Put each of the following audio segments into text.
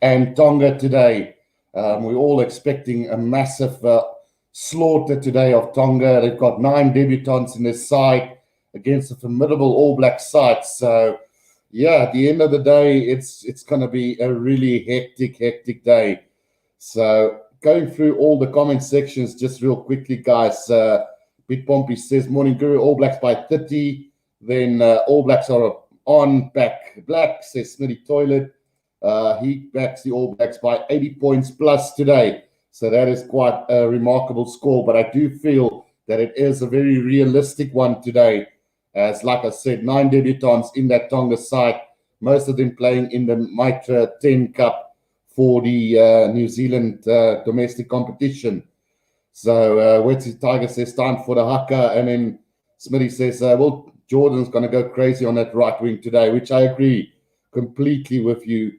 and Tonga today. We're all expecting a massive slaughter today of Tonga. They've got 9 debutants in their side against a formidable All Black side. So, yeah, at the end of the day, it's going to be a really hectic day. So, going through all the comment sections just real quickly, guys. Big Pompey says, morning, Guru, All Blacks by 30. Then All Blacks are on, back black, says Smitty Toilet. He backs the All Blacks by 80 points plus today. So that is quite a remarkable score. But I do feel that it is a very realistic one today. As, like I said, 9 debutants in that Tonga side, most of them playing in the Mitra 10 Cup for the New Zealand domestic competition. So Wetsy Tiger says, time for the haka. And then Smitty says, well, Jordan's going to go crazy on that right wing today, which I agree completely with you.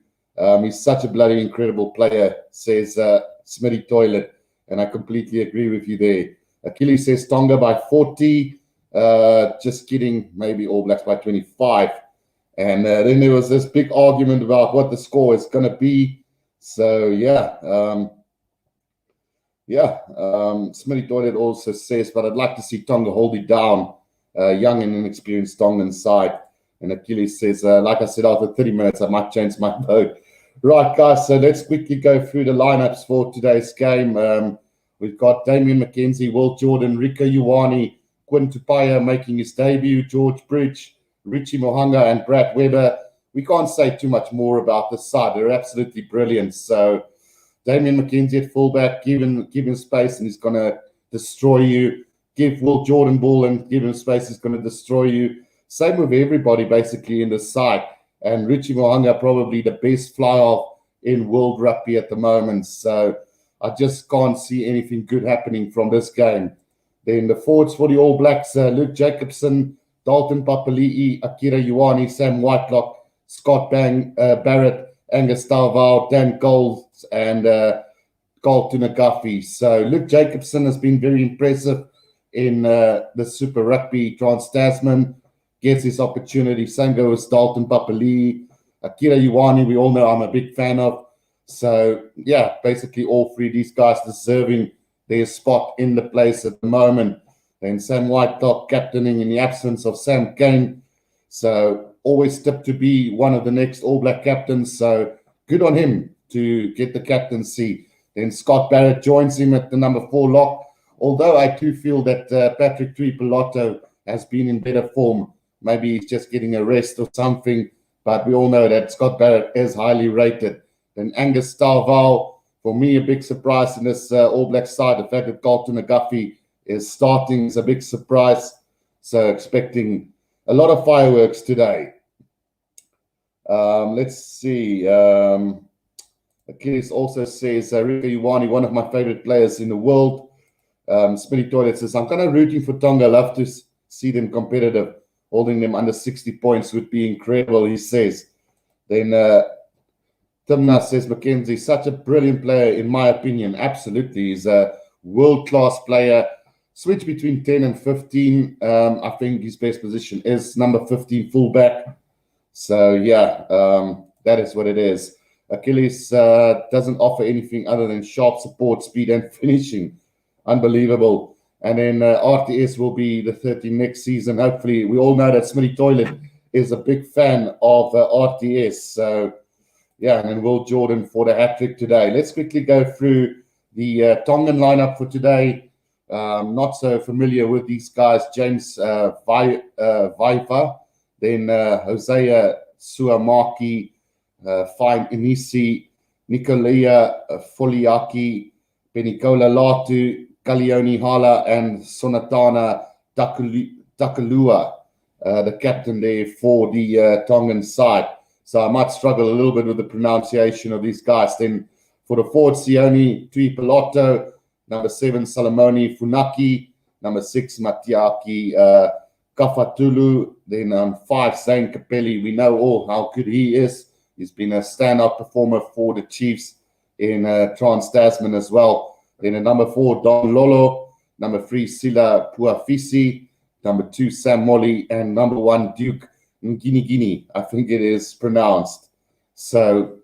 He's such a bloody incredible player, says Smitty Toilet. And I completely agree with you there. Achilles says, Tonga by 40. Just kidding, maybe All Blacks by 25. And then there was this big argument about what the score is going to be. So, yeah. Smitty Toilet also says, but I'd like to see Tonga hold it down. Young and inexperienced Tongan side. And Achilles says, like I said, after 30 minutes, I might change my vote. Right, guys, so let's quickly go through the lineups for today's game. We've got Damian McKenzie, Will Jordan, Rico Ioane, Quinn Tupaia making his debut, George Bridge, Richie Mohanga, and Brad Weber. We can't say too much more about this side. They're absolutely brilliant. So Damian McKenzie at fullback, give him space and he's going to destroy you. Give Will Jordan ball and give him space, he's going to destroy you. Same with everybody basically in the side. And Richie Mohanga probably the best fly-off in world rugby at the moment. So I just can't see anything good happening from this game. Then the forwards for the All Blacks, Luke Jacobson, Dalton Papali'i, Akira Ioane, Sam Whitelock, Scott Barrett, Angus Tauvau, Dan Coles, and Carl Tunagafi. So Luke Jacobson has been very impressive in the Super Rugby Trans-Tasman, gets his opportunity. Same goes Dalton Papali'i. Akira Ioane, we all know I'm a big fan of. So, yeah, basically all 3 of these guys deserving their spot in the place at the moment. Then Sam Whitelock captaining in the absence of Sam Cane. So, always tipped to be one of the next All Black captains. So, good on him to get the captaincy. Then Scott Barrett joins him at the number 4 lock. Although I do feel that Patrick Tuipulotu has been in better form. Maybe he's just getting a rest or something. But we all know that Scott Barrett is highly rated. Then Angus Tauvau, for me, a big surprise in this All Black side. The fact that Carl Tunagafi is starting is a big surprise. So expecting a lot of fireworks today. Let's see. Achilles also says, Rico Ioane, one of my favorite players in the world. Smitty Toilet says, I'm kind of rooting for Tonga. I love to see them competitive. Holding them under 60 points would be incredible, he says. Then Timna says, McKenzie, such a brilliant player, in my opinion. Absolutely. He's a world-class player. Switch between 10 and 15. I think his best position is number 15 fullback. So, yeah, that is what it is. Achilles doesn't offer anything other than sharp support, speed, and finishing. Unbelievable. And then RTS will be the 13 next season. Hopefully, we all know that Smitty Toilet is a big fan of RTS. So, yeah, and then Will Jordan for the hat-trick today. Let's quickly go through the Tongan lineup for today. Not so familiar with these guys. James Vaiva, then Hosea Suamaki, Fine Inisi, Nicolia Foliaki, Penikola Latu, Kalioni Hala, and Sonatana Takalua, the captain there for the Tongan side. So I might struggle a little bit with the pronunciation of these guys. Then for the forward, Sione Tuipulotu, number 7, Salomoni Funaki, number 6, Matiaki Kafatulu, then 5, Zane Capelli. We know all how good he is. He's been a standout performer for the Chiefs in Trans-Tasman as well. Then at number 4, Don Lolo, number 3, Sila Puafisi, number 2, Sam Molly, and number 1, Duke Ngini, I think it is pronounced. So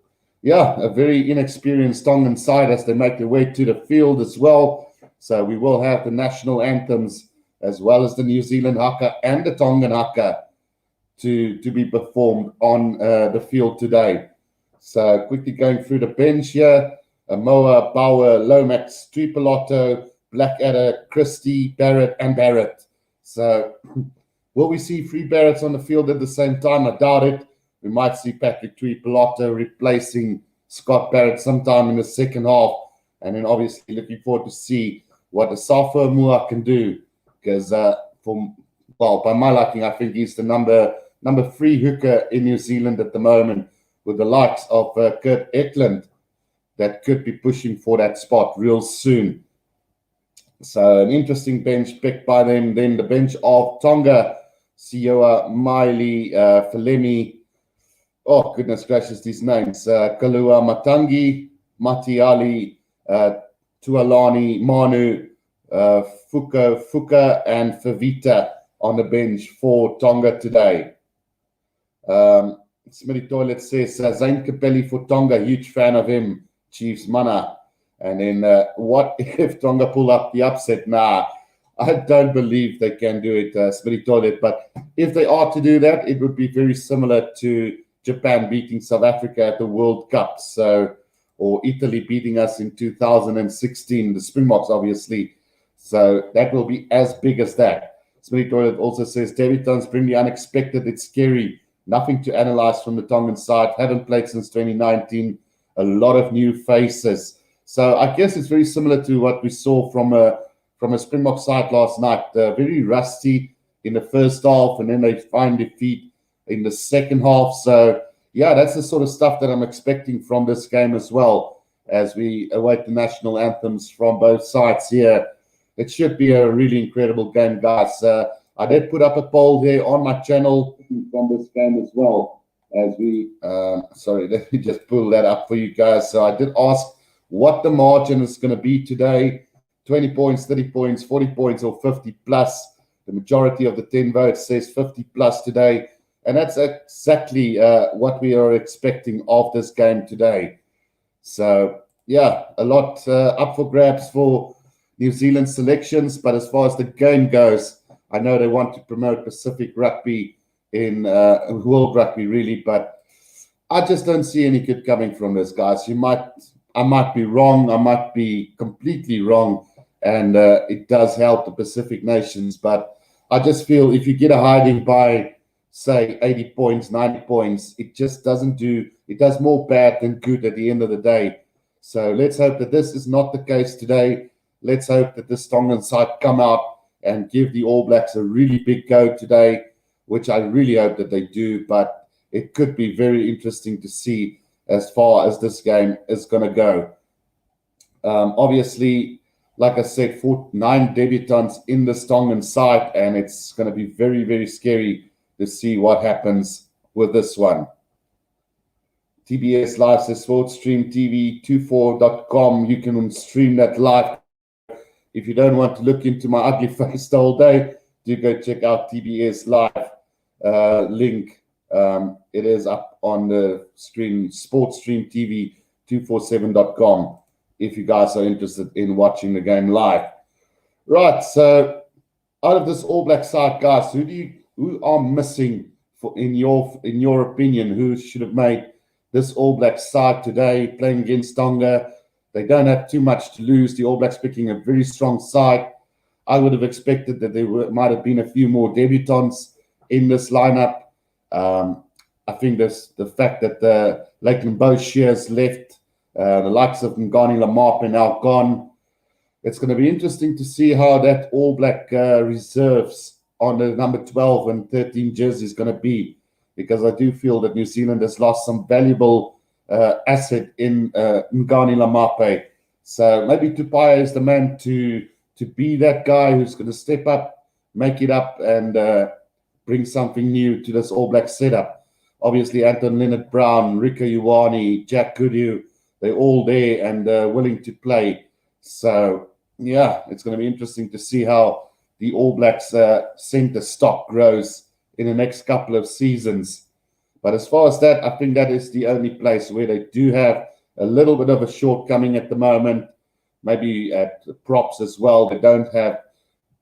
a very inexperienced Tongan side as they make their way to the field as well. So we will have the national anthems as well as the New Zealand haka and the Tongan haka to be performed on the field today. So quickly going through the bench here: Moa, Bauer, Lomax, Tuipulotu, Blackadder, Christie, Barrett, and Barrett. So will we see 3 Barretts on the field at the same time? I doubt it. We might see Patrick Tuipulotu replacing Scott Barrett sometime in the second half. And then obviously looking forward to see what the Safo Mua can do. Because by my liking, I think he's the number 3 hooker in New Zealand at the moment, with the likes of Kurt Eklund that could be pushing for that spot real soon. So an interesting bench picked by them. Then the bench of Tonga: Sioa, Miley, Felemi. Oh, goodness gracious, these names. Kalua Matangi, Matiali, Tualani, Manu, Fuka, and Favita on the bench for Tonga today. Smitty Toilet says, Zane Capelli for Tonga, huge fan of him, Chiefs Mana. And then what if Tonga pull up the upset? Nah, I don't believe they can do it, Smitty Toilet. But if they are to do that, it would be very similar to Japan beating South Africa at the World Cup, or Italy beating us in 2016, the Springboks, obviously. So that will be as big as that. Smitty Toilet also says, debutants bring the unexpected. It's scary. Nothing to analyze from the Tongan side. Haven't played since 2019. A lot of new faces. So I guess it's very similar to what we saw from a Springbok side last night. Very rusty in the first half, and then they find their feet in the second half. So yeah, that's the sort of stuff that I'm expecting from this game as well, as we await the national anthems from both sides here. It should be a really incredible game, guys. I did put up a poll there on my channel from this game as well, as we sorry, let me just pull that up for you guys. So I did ask what the margin is going to be today: 20 points, 30 points, 40 points, or 50 plus. The majority of the 10 votes says 50 plus today. And that's exactly what we are expecting of this game today. So, yeah, a lot up for grabs for New Zealand selections. But as far as the game goes, I know they want to promote Pacific rugby in world rugby, really. But I just don't see any good coming from this, guys. I might be wrong. I might be completely wrong. And it does help the Pacific nations. But I just feel if you get a hiding by, say, 80 points, 90 points, it just it does more bad than good at the end of the day. So let's hope that this is not the case today. Let's hope that this Tongan side come out and give the All Blacks a really big go today, which I really hope that they do. But it could be very interesting to see as far as this game is going to go. Obviously, like I said, 9 debutants in the Tongan side, and it's going to be very, very scary to see what happens with this one. TBS Live says SportStream TV 24.com. You can stream that live. If you don't want to look into my ugly face the whole day, do go check out TBS Live link. It is up on the screen, SportStream TV 247.com, if you guys are interested in watching the game live. Right, so out of this All Black side, guys, who are missing in your opinion? Who should have made this All Black side today, playing against Tonga? They don't have too much to lose. The All Blacks picking a very strong side. I would have expected that there might have been a few more debutants in this lineup. I think the fact that Lakeland Boshears left, the likes of Ngani Lamap are now gone. It's going to be interesting to see how that All Black reserves on the number 12 and 13 jersey is going to be, because I do feel that New Zealand has lost some valuable asset in Ngani Lamape. So maybe Tupaia is the man to be that guy who's going to step up, make it up, and bring something new to this All Black setup. Obviously, Anton Leonard-Brown, Rika Ioane, Jack Goodhue, they're all there and willing to play. So, yeah, it's going to be interesting to see how the All Blacks centre stock grows in the next couple of seasons. But as far as that, I think that is the only place where they do have a little bit of a shortcoming at the moment. Maybe at props as well. They don't have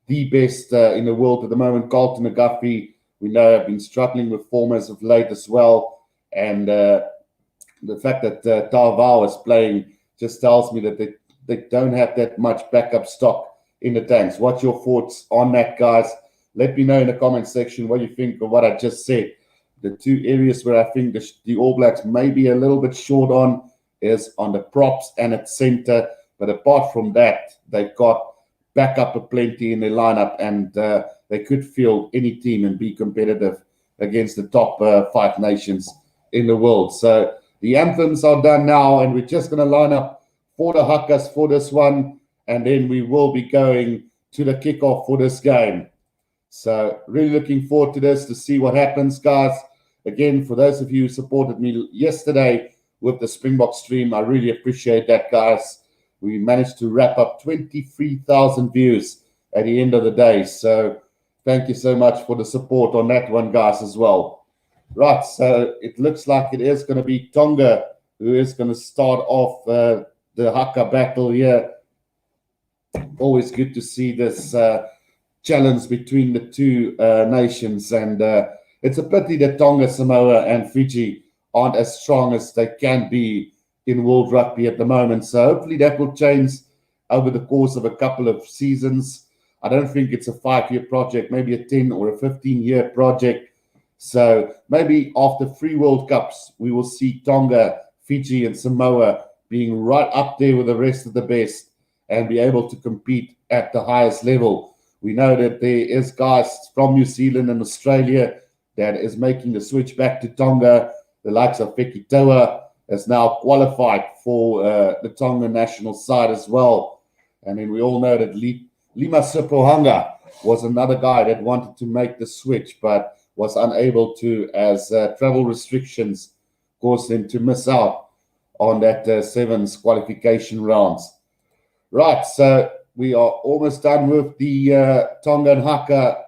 the best in the world at the moment. Carlton McGuffey, we know, have been struggling with form as of late as well. And the fact that Tarvao is playing just tells me that they don't have that much backup stock in the tanks. What's your thoughts on that, guys? Let me know in the comment section what you think of what I just said. The two areas where I think the All Blacks may be a little bit short on is on the props and at center. But apart from that, they've got backup aplenty in their lineup, and they could field any team and be competitive against the top 5 nations in the world. So the anthems are done now, and we're just going to line up for the Hakas for this one, and then we will be going to the kickoff for this game. So really looking forward to this, to see what happens, guys. Again, for those of you who supported me yesterday with the Springbok stream, I really appreciate that, guys. We managed to wrap up 23,000 views at the end of the day. So thank you so much for the support on that one, guys, as well. Right, so it looks like it is going to be Tonga who is going to start off the Haka battle here. Always good to see this challenge between the two nations, and it's a pity that Tonga, Samoa and Fiji aren't as strong as they can be in World Rugby at the moment. So hopefully that will change over the course of a couple of seasons. I don't think it's a 5-year project, maybe a 10 or a 15-year project. So maybe after 3 World Cups, we will see Tonga, Fiji and Samoa being right up there with the rest of the best and be able to compete at the highest level. We know that there is guys from New Zealand and Australia that is making the switch back to Tonga. The likes of Fekitoa has now qualified for the Tongan national side as well. And then we all know that Lima Sipohanga was another guy that wanted to make the switch but was unable to, as travel restrictions caused him to miss out on that sevens qualification rounds. Right, so we are almost done with the Tongan Haka,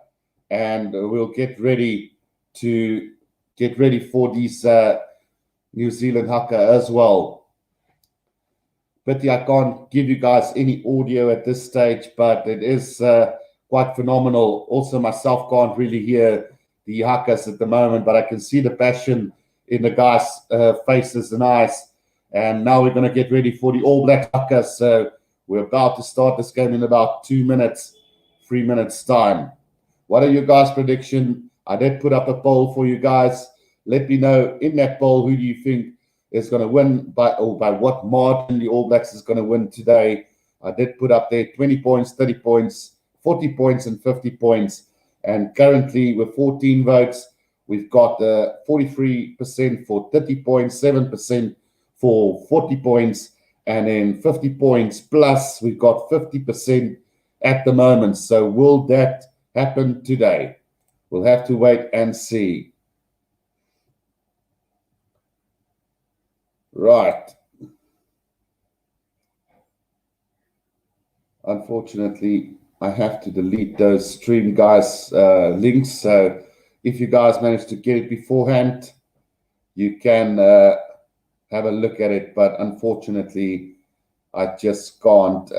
and we'll get ready for these New Zealand Haka as well. Pity I can't give you guys any audio at this stage, but it is quite phenomenal. Also, myself can't really hear the Hakas at the moment, but I can see the passion in the guys' faces and eyes. And now we're going to get ready for the All Black Hakas. So we're about to start this game in about 3 minutes time. What are your guys' predictions? I did put up a poll for you guys. Let me know in that poll who do you think is going to win by what margin the All Blacks is going to win today. I did put up there 20 points, 30 points, 40 points and 50 points. And currently with 14 votes, we've got 43% for 30 points, 7% for 40 points, and then 50 points plus we've got 50% at the moment. So will that happen today? We'll have to wait and see. Right. Unfortunately, I have to delete those stream guys links. So if you guys manage to get it beforehand, you can have a look at it. But unfortunately, I just can't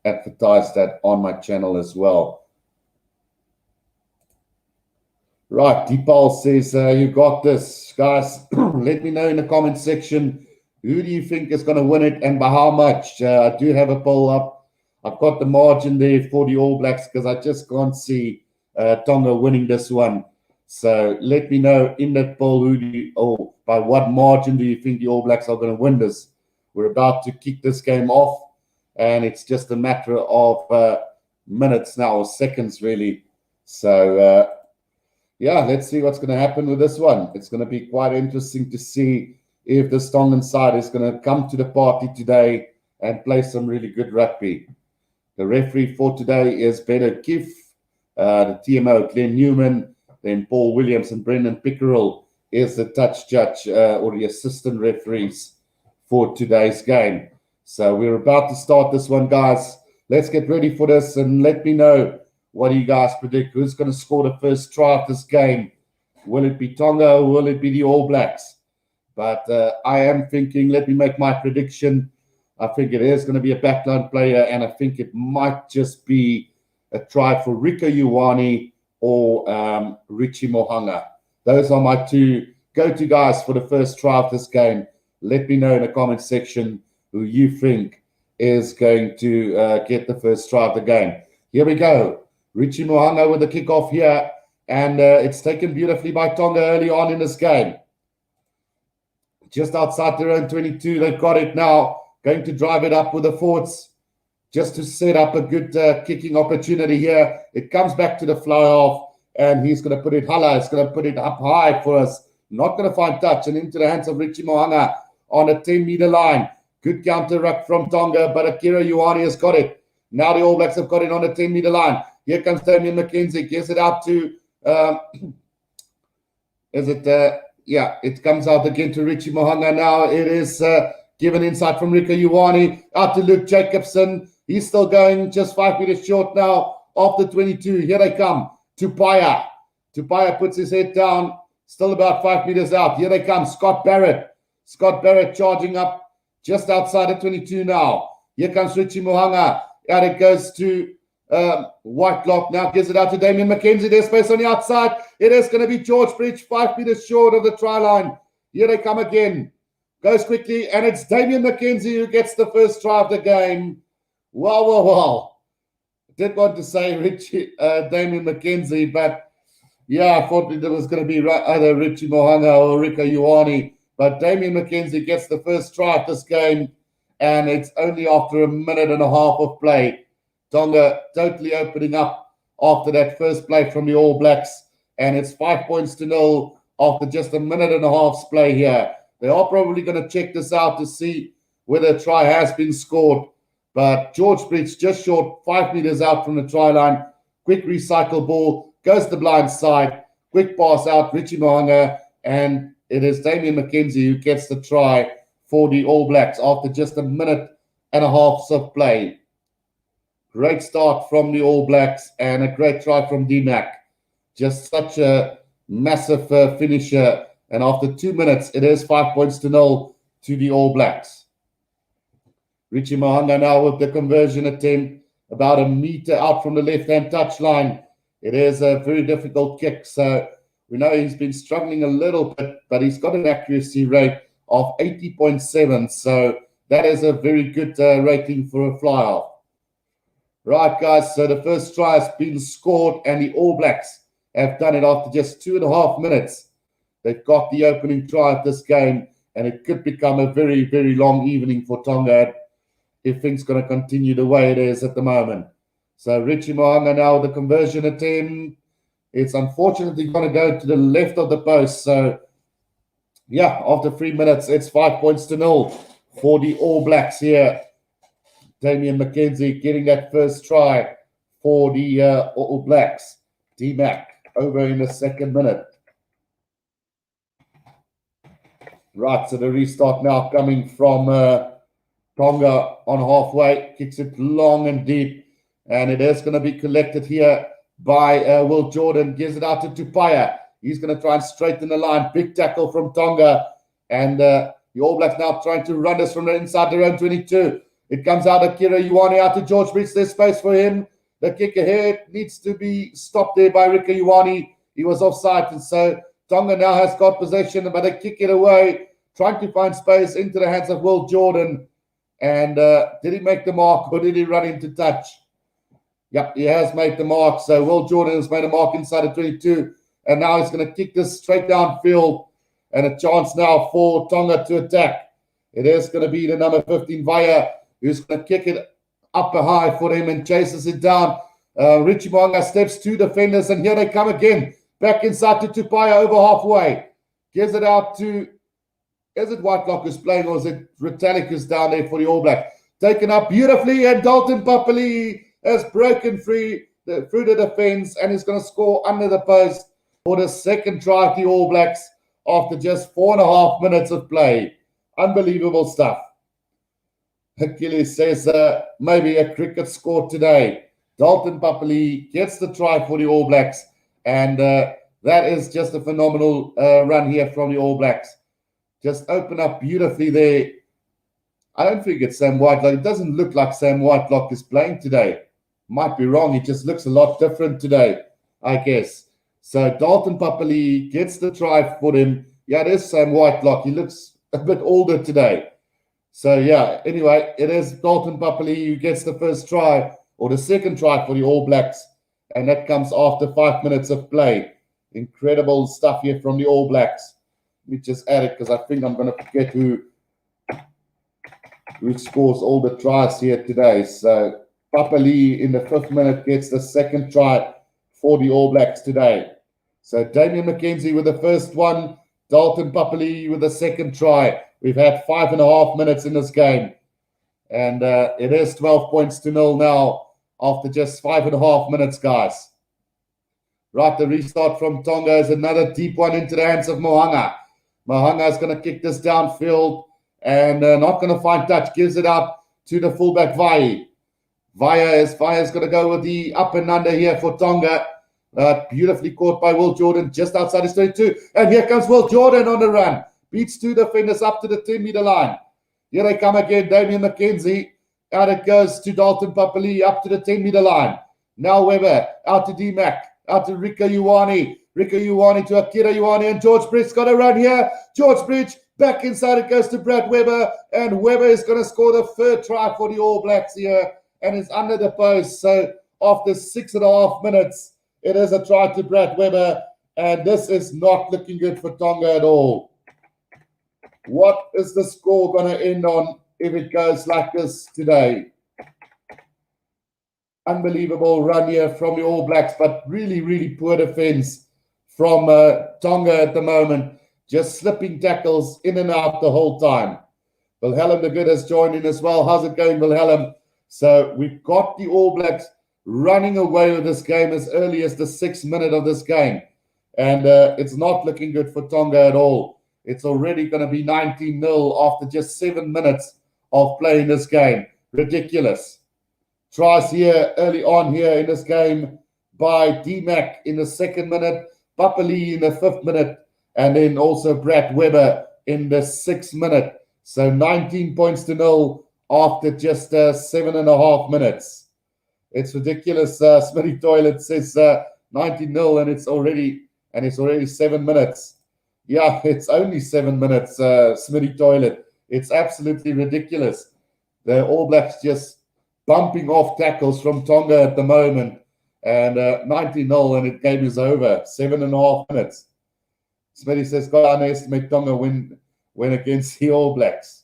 advertise that on my channel as well. Right, Deepal says, you got this, guys. Let me know in the comment section, who do you think is going to win it and by how much? I do have a poll up. I've got the margin there for the All Blacks because I just can't see Tonga winning this one. So let me know in that poll, by what margin do you think the All Blacks are going to win this? We're about to kick this game off, and it's just a matter of minutes now, or seconds really. So, yeah, let's see what's going to happen with this one. It's going to be quite interesting to see if the Tongan side is going to come to the party today and play some really good rugby. The referee for today is Beto Kiff, the TMO Glenn Newman, then Paul Williams and Brendan Pickerel is the touch judge or the assistant referees for today's game. So we're about to start this one, guys. Let's get ready for this and let me know what do you guys predict? Who's going to score the first try of this game? Will it be Tonga or will it be the All Blacks? But I am thinking, let me make my prediction. I think it is going to be a backline player, and I think it might just be a try for Rieko Ioane or Richie Mo'unga. Those are my two go-to guys for the first try of this game. Let me know in the comment section who you think is going to get the first try of the game. Here we go. Richie Mo'unga with the kickoff here, and it's taken beautifully by Tonga early on in this game. Just outside their own 22, they've got it now. Going to drive it up with the forwards just to set up a good kicking opportunity here. It comes back to the fly-off, and he's going to put it, Hala is going to put it up high for us. Not going to find touch, and into the hands of Richie Mo'unga on a 10-meter line. Good counter-ruck from Tonga, but Akira Ioane has got it. Now the All Blacks have got it on the 10-meter line. Here comes Damian McKenzie. Gives it out to, it comes out again to Richie Mo'unga now. It is given inside from Rieko Ioane. Out to Luke Jacobson. He's still going just 5 meters short now off the 22. Here they come. Tupaya. Tupaya puts his head down. Still about 5 meters out. Here they come. Scott Barrett. Scott Barrett charging up just outside the 22 now. Here comes Richie Mo'unga. Out it goes to Whitelock. Now gives it out to Damian McKenzie. There's space on the outside. It is going to be George Bridge, 5 meters short of the try line. Here they come again. Goes quickly, and it's Damian McKenzie who gets the first try of the game. Wow. I did want to say Damian McKenzie, but yeah, I thought it was going to be either Richie Mo'unga or Rieko Ioane. But Damian McKenzie gets the first try of this game, and it's only after a minute and a half of play. Tonga totally opening up after that first play from the All Blacks, and it's 5-0 after just a minute and a half's play here. They are probably going to check this out to see whether a try has been scored. But George Bridge just short, 5 meters out from the try line. Quick recycle ball, goes to the blind side. Quick pass out, Richie Mo'unga, and it is Damian McKenzie who gets the try for the All Blacks after just a minute and a half of play. Great start from the All Blacks and a great try from D-Mac. Just such a massive finisher. And after 2 minutes, it is 5-0 to the All Blacks. Richie Mo'unga now with the conversion attempt about a meter out from the left-hand touchline. It is a very difficult kick. So we know he's been struggling a little bit, but he's got an accuracy rate of 80.7. So that is a very good rating for a fly-off. Right, guys, so the first try has been scored, and the All Blacks have done it after just 2.5 minutes. They've got the opening try of this game, and it could become a very, very long evening for Tonga if things are going to continue the way it is at the moment. So Richie Mo'unga now with the conversion attempt. It's unfortunately going to go to the left of the post. So, yeah, after 3 minutes, it's 5-0 for the All Blacks here. Damian McKenzie getting that first try for the All Blacks. D-Mac over in the second minute. Right, so the restart now coming from Tonga on halfway. Kicks it long and deep. And it is going to be collected here by Will Jordan. Gives it out to Tupaya. He's going to try and straighten the line. Big tackle from Tonga. And the All Blacks now trying to run this from the inside their own 22. It comes out of Akira Ioane out to George Bridge. There's space for him. The kick ahead needs to be stopped there by Rieko Ioane. He was offside. And so Tonga now has got possession, but they kick it away, trying to find space into the hands of Will Jordan. And did he make the mark or did he run into touch? Yep, he has made the mark. So Will Jordan has made a mark inside of 22. And now he's going to kick this straight downfield. And a chance now for Tonga to attack. It is going to be the number 15, Vaya, who's going to kick it up high for him and chases it down. Richie Mo'unga steps two defenders, and here they come again. Back inside to Tupaya over halfway. Gives it out to, is it Whitelock who's playing, or is it Retallick who's down there for the All Black? Taken up beautifully, and Dalton Papali has broken free through the defense, and he's going to score under the post for the second try of the All Blacks after just 4.5 minutes of play. Unbelievable stuff. Achilles says maybe a cricket score today. Dalton Papali gets the try for the All Blacks, and That is just a phenomenal run here from the All Blacks. Just open up beautifully there. I don't think it's Sam Whitelock. It doesn't look like Sam Whitelock is playing today. Might be wrong. It just looks a lot different today, I guess. So Dalton Papali'i gets the try for him. Yeah, it is Sam Whitelock. He looks a bit older today. So, yeah, anyway, it is Dalton Papali'i who gets the first try or the second try for the All Blacks. And that comes after 5 minutes of play. Incredible stuff here from the All Blacks. Let me just add it because I think I'm going to forget who scores all the tries here today. So Papali'i in the 5th minute gets the second try for the All Blacks today. So Damian McKenzie with the first one, Dalton Papali'i with the second try. We've had 5.5 minutes in this game. And it is 12 points to 0 now after just 5.5 minutes, guys. Right, the restart from Tonga is another deep one into the hands of Mohanga. Mohanga is going to kick this downfield and not going to find touch. Gives it up to the fullback, Vai. Vaya's going to go with the up and under here for Tonga. Beautifully caught by Will Jordan just outside his 22. And here comes Will Jordan on the run. Beats 2 defenders up to the 10-meter line. Here they come again, Damian McKenzie. Out it goes to Dalton Papali'i up to the 10-meter line. Now Weber, out to D-Mac, out to Rika Ioane. Rika Ioane to Akira Ioane, and George Bridge got a run here. George Bridge, back inside it goes to Brad Weber, and Weber is going to score the 3rd try for the All Blacks here, and is under the post. So after 6.5 minutes, it is a try to Brad Weber, and this is not looking good for Tonga at all. What is the score going to end on if it goes like this today? Unbelievable run here from the All Blacks, but really, really poor defense from Tonga at the moment. Just slipping tackles in and out the whole time. Wilhelm the Good has joined in as well. How's it going, Wilhelm? So we've got the All Blacks running away with this game as early as the 6th minute of this game. And it's not looking good for Tonga at all. It's already going to be 19-0 after just 7 minutes of playing this game. Ridiculous. Tries here early on here in this game by D-Mac in the 2nd minute, Papali'i in the 5th minute, and then also Brad Weber in the 6th minute. So 19 points to 0 after just 7.5 minutes. It's ridiculous. Smitty Toilet says 19-0 and it's already 7 minutes. Yeah, it's only 7 minutes, Smitty Toilet. It's absolutely ridiculous. The All Blacks just bumping off tackles from Tonga at the moment. And 19-0 and the game is over. 7.5 minutes. Smitty says, God, underestimate Tonga win against the All Blacks.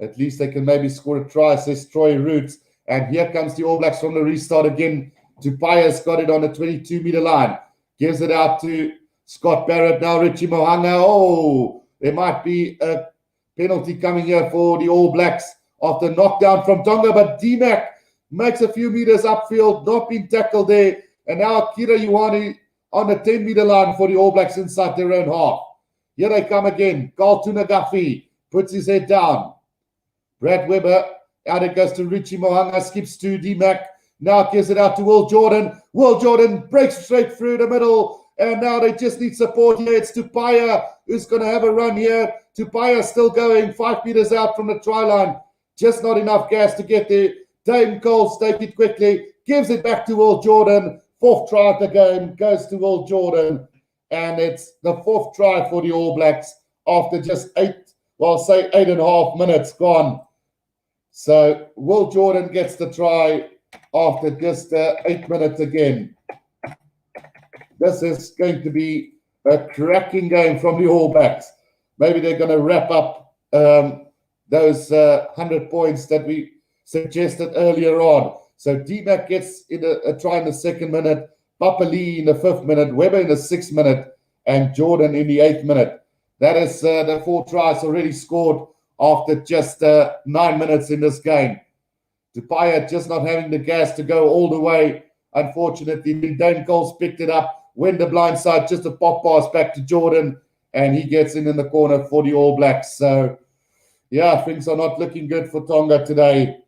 At least they can maybe score a try, says Troy Roots. And here comes the All Blacks from the restart again. Tupaya's got it on the 22-meter line. Gives it out to Scott Barrett. Now Richie Mohanga. Oh, there might be a penalty coming here for the All Blacks after knockdown from Tonga. But D-Mac makes a few meters upfield, not being tackled there. And now Akira Ioane on the 10-meter line for the All Blacks inside their own half. Here they come again. Carl Tunagafi puts his head down. Brad Weber, out it goes to Richie Mohanga, skips to D-Mac. Now gives it out to Will Jordan. Will Jordan breaks straight through the middle. And now they just need support here. It's Tupaya who's going to have a run here. Tupaya still going 5 meters out from the try line. Just not enough gas to get there. Dame Coles takes it quickly. Gives it back to Will Jordan. 4th try of the game goes to Will Jordan. And it's the 4th try for the All Blacks after just 8.5 minutes gone. So Will Jordan gets the try after just 8 minutes again. This is going to be a cracking game from the All Blacks. Maybe they're going to wrap up those 100 points that we suggested earlier on. So D-Mac gets in a try in the 2nd minute, Papali'i in the 5th minute, Weber in the 6th minute, and Jordan in the 8th minute. That is the 4 tries already scored after just 9 minutes in this game. Tupaya just not having the gas to go all the way. Unfortunately, Dane Coles picked it up, went the blind side, just a pop pass back to Jordan, and he gets in the corner for the All Blacks. So, yeah, things are not looking good for Tonga today.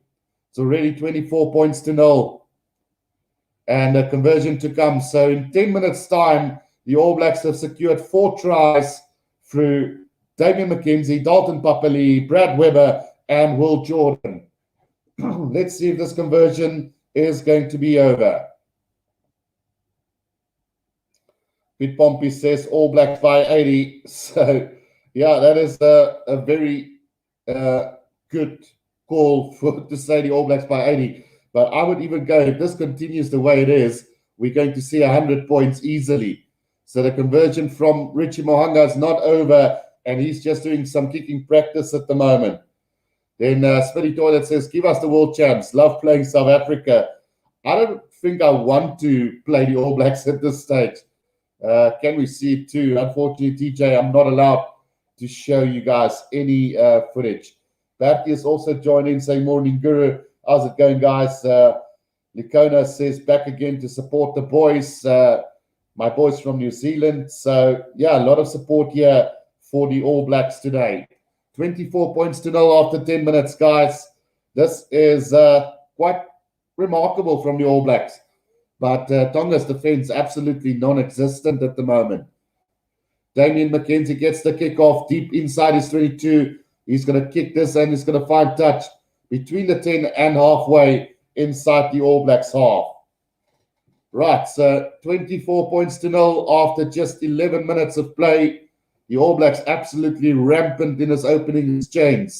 It's already 24 points to 0. And a conversion to come. So in 10 minutes' time, the All Blacks have secured 4 tries through Damian McKenzie, Dalton Papali, Brad Weber, and Will Jordan. Let's see if this conversion is going to be over. Pete Pompey says All Blacks by 80. So, yeah, that is a very good call to say the All Blacks by 80. But I would even go, if this continues the way it is, we're going to see 100 points easily. So the conversion from Richie Mohanga is not over, and he's just doing some kicking practice at the moment. Then Smitty Toilet says, give us the world champs. Love playing South Africa. I don't think I want to play the All Blacks at this stage. Can we see it too? Unfortunately, TJ, I'm not allowed to show you guys any footage. Barty is also joining, saying, morning, Guru. How's it going, guys? Likona says, back again to support the boys. My boys from New Zealand. So, yeah, a lot of support here for the All Blacks today. 24 points to 0 after 10 minutes, guys. This is quite remarkable from the All Blacks. But Tonga's defense absolutely non-existent at the moment. Damian McKenzie gets the kickoff deep inside his 22. He's going to kick this and he's going to find touch between the 10 and halfway inside the All Blacks half. Right, so 24 points to 0 after just 11 minutes of play. The All Blacks absolutely rampant in his opening exchange.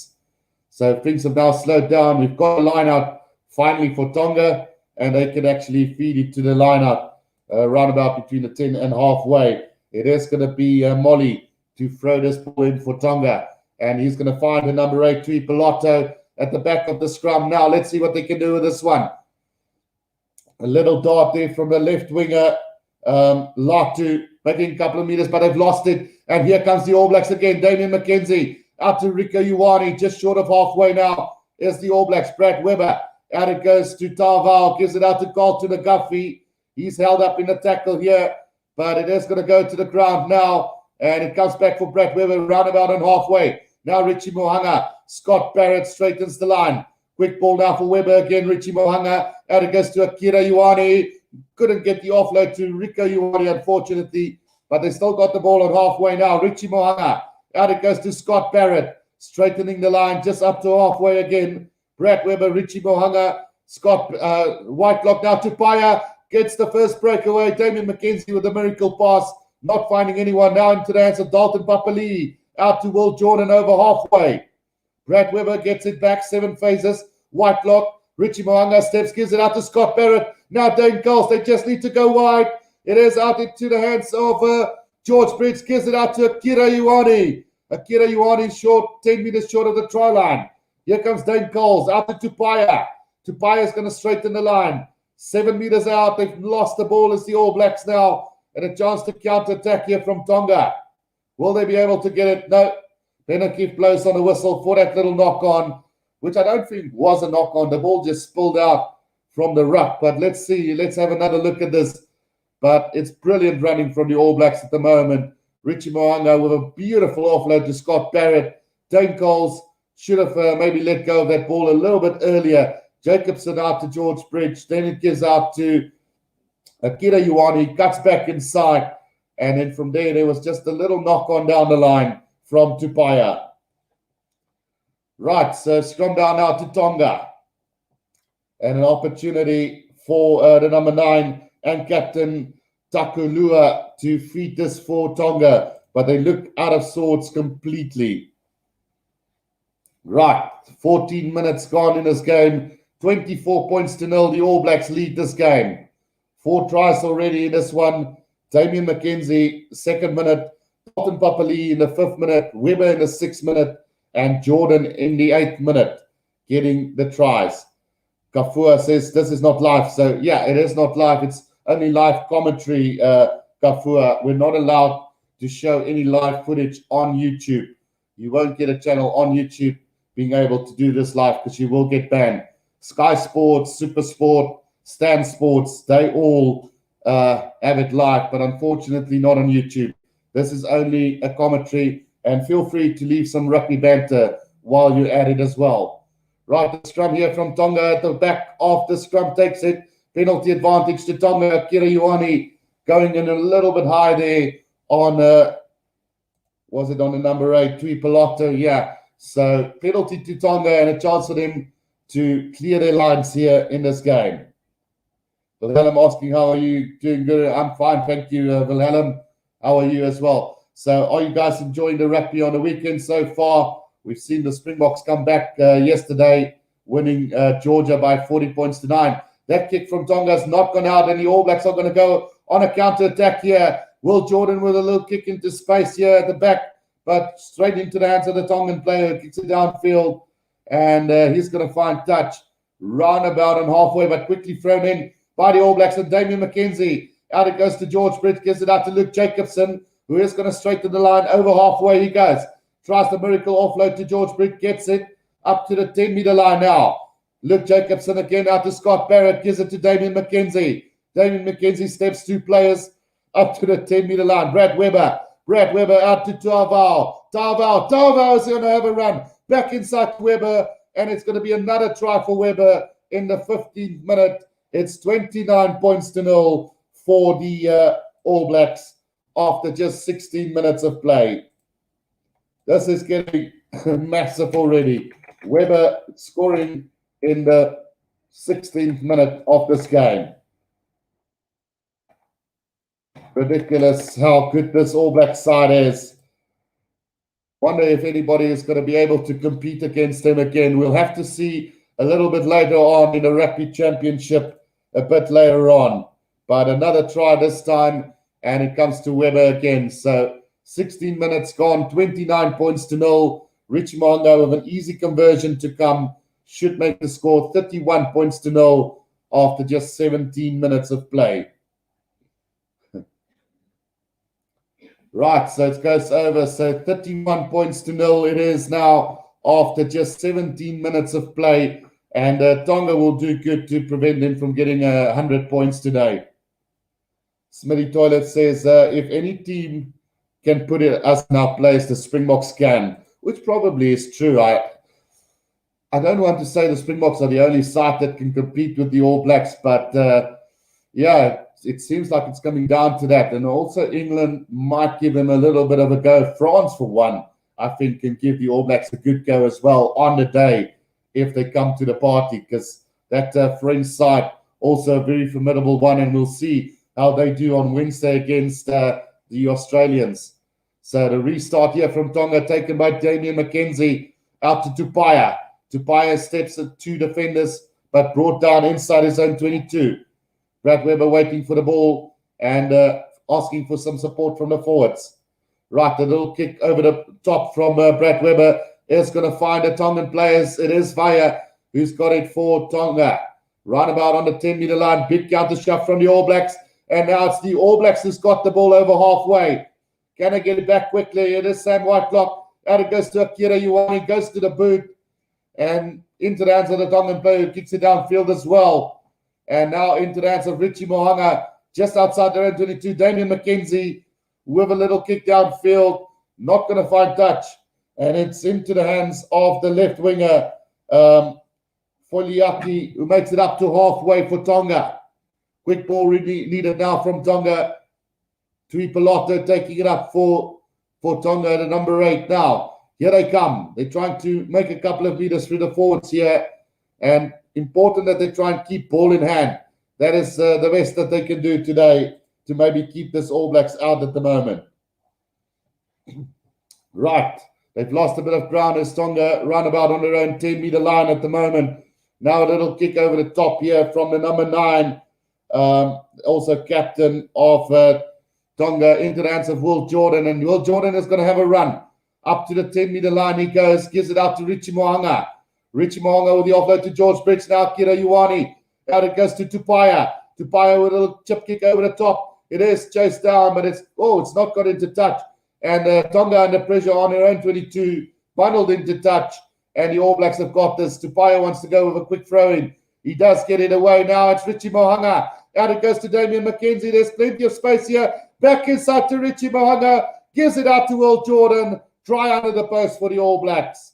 So things have now slowed down. We've got a line out finally for Tonga, and they can actually feed it to the line out round about between the 10 and halfway. It is going to be Molly to throw this ball in for Tonga, and he's going to find the number 8, Tui Pilato, at the back of the scrum. Now let's see what they can do with this one. A little dart there from the left winger, Latu, making a couple of meters, but they've lost it. And here comes the All Blacks again. Damian McKenzie out to Rico Ioane, just short of halfway now. There's the All Blacks. Brad Weber. Out it goes to Tarval, gives it out to Carlton Guffey. He's held up in the tackle here, but it is going to go to the ground now. And it comes back for Brad Weber, roundabout and halfway. Now Richie Mohanga. Scott Barrett straightens the line. Quick ball now for Weber again. Richie Mohanga. Out it goes to Akira Ioane. Couldn't get the offload to Rico Ioane, unfortunately, but they still got the ball at halfway now. Richie Mohanga. Out it goes to Scott Barrett. Straightening the line just up to halfway again. Brad Weber, Richie Mohanga, Scott Whitelock now to Paya. Gets the first breakaway. Damian McKenzie with a miracle pass. Not finding anyone now into the hands of Dalton Papali. Out to Will Jordan over halfway. Brad Weber gets it back. 7 phases. Whitelock. Richie Mohanga steps, gives it out to Scott Barrett. Now Dane Coles. They just need to go wide. It is out into the hands of George Bridge. Gives it out to Akira Ioane. Akira Ioane short, 10 meters short of the try line. Here comes Dane Coles out to Tupaya. Tupaya is going to straighten the line. 7 meters out. They've lost the ball as the All Blacks now. And a chance to counter-attack here from Tonga. Will they be able to get it? No. Benakif blows on a whistle for that little knock-on, which I don't think was a knock-on. The ball just spilled out from the ruck. But let's see. Let's have another look at this. But it's brilliant running from the All Blacks at the moment. Richie Moanga with a beautiful offload to Scott Barrett. Dane Coles should have maybe let go of that ball a little bit earlier. Jacobson out to George Bridge. Then it gives out to Akira Ioane. Cuts back inside. And then from there was just a little knock-on down the line from Tupaya. Right, so scrum down now to Tonga. And an opportunity for the number 9 and Captain Takulua to feed this for Tonga. But they look out of sorts completely. Right, 14 minutes gone in this game. 24 points to 0. The All Blacks lead this game. 4 tries already in this one. Damian McKenzie, 2nd minute. Dalton Papali in the 5th minute. Weber in the 6th minute. And Jordan in the 8th minute getting the tries. Kafua says this is not live. So, yeah, it is not live. It's only live commentary, Kafua. We're not allowed to show any live footage on YouTube. You won't get a channel on YouTube being able to do this live because you will get banned. Sky Sports, Super Sport, Stan Sports, they all have it live, but unfortunately not on YouTube. This is only a commentary, and feel free to leave some rugby banter while you're at it as well. Right, the scrum here from Tonga at the back of the scrum takes it. Penalty advantage to Tonga. Akira Ioane going in a little bit high there on, was it on the number 8, Tuipoloto? Yeah. So penalty to Tonga and a chance for them to clear their lines here in this game. Wilhelm asking, how are you doing? Good. I'm fine, thank you, Wilhelm. How are you as well? So are you guys enjoying the rugby on the weekend so far? We've seen the Springboks come back yesterday, winning Georgia by 40 points to 9. That kick from Tonga has not gone out, and the All Blacks are going to go on a counter-attack here. Will Jordan with a little kick into space here at the back, but straight into the hands of the Tongan player, kicks it downfield, and he's going to find touch roundabout and halfway, but quickly thrown in by the All Blacks, and Damian McKenzie. Out it goes to George Britt, gives it out to Luke Jacobson, who is going to straighten the line over halfway. He goes, tries the miracle offload to George Britt, gets it up to the 10-meter line now. Luke Jacobson again out to Scott Barrett, gives it to Damian McKenzie. Damian McKenzie steps 2 players up to the 10-meter line. Brad Weber out to Tavao. Tavao is going to have a run back inside Weber, and it's going to be another try for Weber in the 15th minute. It's 29 points to 0 for the All Blacks after just 16 minutes of play. This is getting massive already. Weber scoring in the 16th minute of this game. Ridiculous how good this All Black side is. Wonder if anybody is going to be able to compete against them again. We'll have to see a little bit later on in the Rugby Championship, a bit later on. But another try this time, and it comes to Weber again. So 16 minutes gone, 29 points to 0. Richie Mo'unga with an easy conversion to come should make the score 31 points to 0 after just 17 minutes of play. Right, so it goes over. So 31 points to 0 it is now after just 17 minutes of play. And Tonga will do good to prevent them from getting 100 points today. Smitty Toilet says, if any team can put us in our place, the Springboks can, which probably is true. I don't want to say the Springboks are the only side that can compete with the All Blacks, but yeah, it seems like it's coming down to that. And also England might give them a little bit of a go. France, for one, I think can give the All Blacks a good go as well on the day if they come to the party, because that French side also a very formidable one, and we'll see how they do on Wednesday against the Australians. So the restart here from Tonga taken by Damian McKenzie out to Tupaia. Tupaia steps at 2 defenders, but brought down inside his own 22. Brad Weber waiting for the ball and asking for some support from the forwards. Right, a little kick over the top from Brad Weber is going to find the Tongan players. It is Vaya who's got it for Tonga. Roundabout on the 10-meter line, big counter shove from the All Blacks. And now it's the All Blacks who's got the ball over halfway. Can I get it back quickly? It is Sam Whitelock. Out it goes to Akira Ioane, goes to the boot. And into the hands of the Tongan player who kicks it downfield as well. And now into the hands of Richie Mo'unga, just outside the end 22. Damian McKenzie with a little kick downfield. Not going to find touch. And it's into the hands of the left winger, Foliaki, who makes it up to halfway for Tonga. Quick ball really needed now from Tonga. Tuipoloto taking it up for Tonga at number 8 now. Here they come. They're trying to make a couple of meters through the forwards here. And important that they try and keep ball in hand. That is the best that they can do today to maybe keep this All Blacks out at the moment. Right. They've lost a bit of ground as Tonga run about on their own 10-meter line at the moment. Now a little kick over the top here from the number 9. Also captain of Tonga into the hands of Will Jordan. And Will Jordan is going to have a run. Up to the 10-meter line he goes, gives it out to Richie Mo'unga. Richie Mo'unga with the offload to George Brits. Now Kira Ioane. Out it goes to Tupaia. Tupaia with a little chip kick over the top. It is chased down, but it's not got into touch. And Tonga under pressure on their own 22. Bundled into touch. And the All Blacks have got this. Tupaia wants to go with a quick throw in. He does get it away. Now it's Richie Mo'unga. Out it goes to Damian McKenzie. There's plenty of space here. Back inside to Richie Mo'unga. Gives it out to Will Jordan. Try under the post for the All Blacks.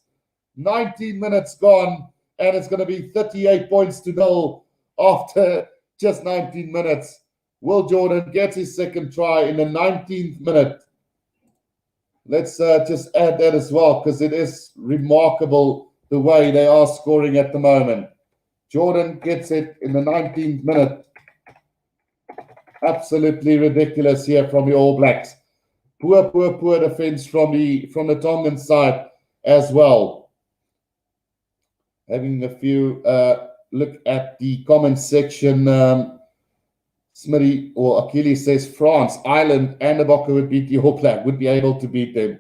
19 minutes gone, and it's going to be 38 points to 0 after just 19 minutes. Will Jordan gets his second try in the 19th minute. Let's just add that as well, because it is remarkable the way they are scoring at the moment. Jordan gets it in the 19th minute. Absolutely ridiculous here from the All Blacks. Poor defense from the Tongan side as well. Having a few look at the comment section. Smitty or Achilles says France, Ireland, and Aboka would beat the All Black, would be able to beat them.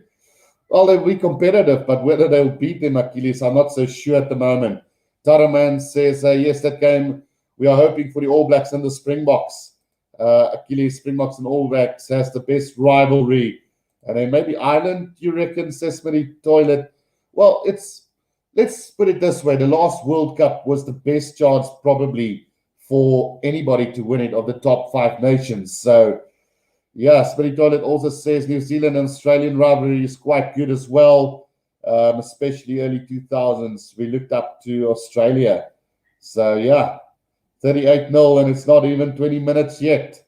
Well, they'll be competitive, but whether they'll beat them, Achilles, I'm not so sure at the moment. Taraman says, yes, that game, we are hoping for the All Blacks and the Springboks. Achilles, Springboks and All Blacks has the best rivalry. And then maybe Ireland, you reckon, says Smitty Toilet. Well, let's put it this way. The last World Cup was the best chance probably for anybody to win it of the top 5 nations. So, yeah, Smitty Toilet also says New Zealand and Australian rivalry is quite good as well, especially early 2000s. We looked up to Australia. So, yeah, 38-0, and it's not even 20 minutes yet.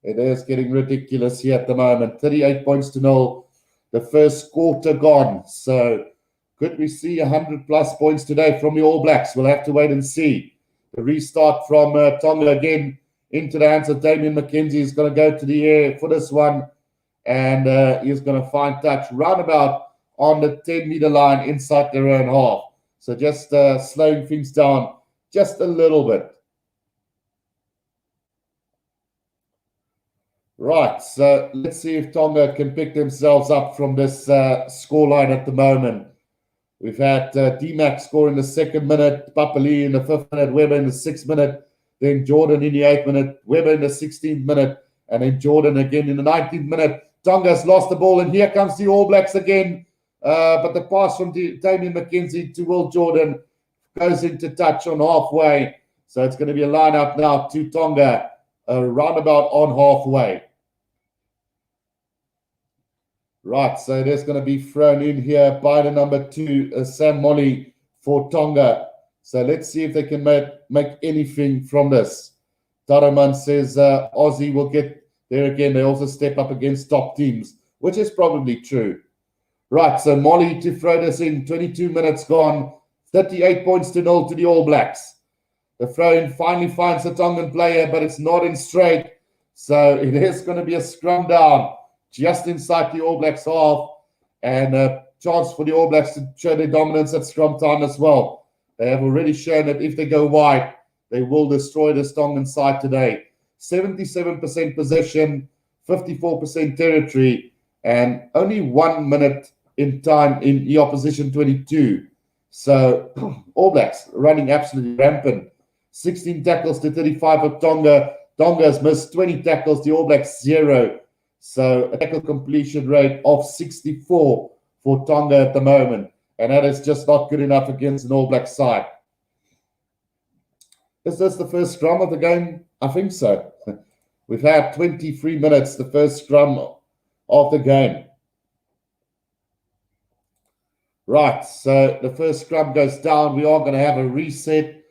It is getting ridiculous here at the moment. 38 points to 0, the first quarter gone. So, could we see 100-plus points today from the All Blacks? We'll have to wait and see. The restart from Tonga again into the hands of Damian McKenzie. He's going to go to the air for this one, and he's going to find touch roundabout on the 10-meter line inside their own half. So just slowing things down just a little bit. Right, so let's see if Tonga can pick themselves up from this scoreline at the moment. We've had D-Mac score in the 2nd minute, Papali in the 5th minute, Weber in the 6th minute, then Jordan in the 8th minute, Weber in the 16th minute, and then Jordan again in the 19th minute. Tonga's lost the ball, and here comes the All Blacks again. But the pass from Damian McKenzie to Will Jordan goes into touch on halfway. So it's going to be a line-up now to Tonga, roundabout on halfway. Right, so it is going to be thrown in here by the number 2, Sam Molly for Tonga. So let's see if they can make anything from this. Taraman says Aussie will get there again. They also step up against top teams, which is probably true. Right, so Molly to throw this in. 22 minutes gone. 38 points to 0 to the All Blacks. The throw-in finally finds a Tongan player, but it's not in straight. So it is going to be a scrum down just inside the All Blacks half, and a chance for the All Blacks to show their dominance at scrum time as well. They have already shown that if they go wide, they will destroy this Tongan side today. 77% possession, 54% territory, and only 1 minute in time in the opposition 22. So All Blacks running absolutely rampant. 16 tackles to 35 of Tonga. Tonga has missed 20 tackles, the All Blacks 0. So a tackle completion rate of 64 for Tonga at the moment. And that is just not good enough against an All Black side. Is this the first scrum of the game? I think so. We've had 23 minutes, the first scrum of the game. Right, so the first scrum goes down. We are going to have a reset.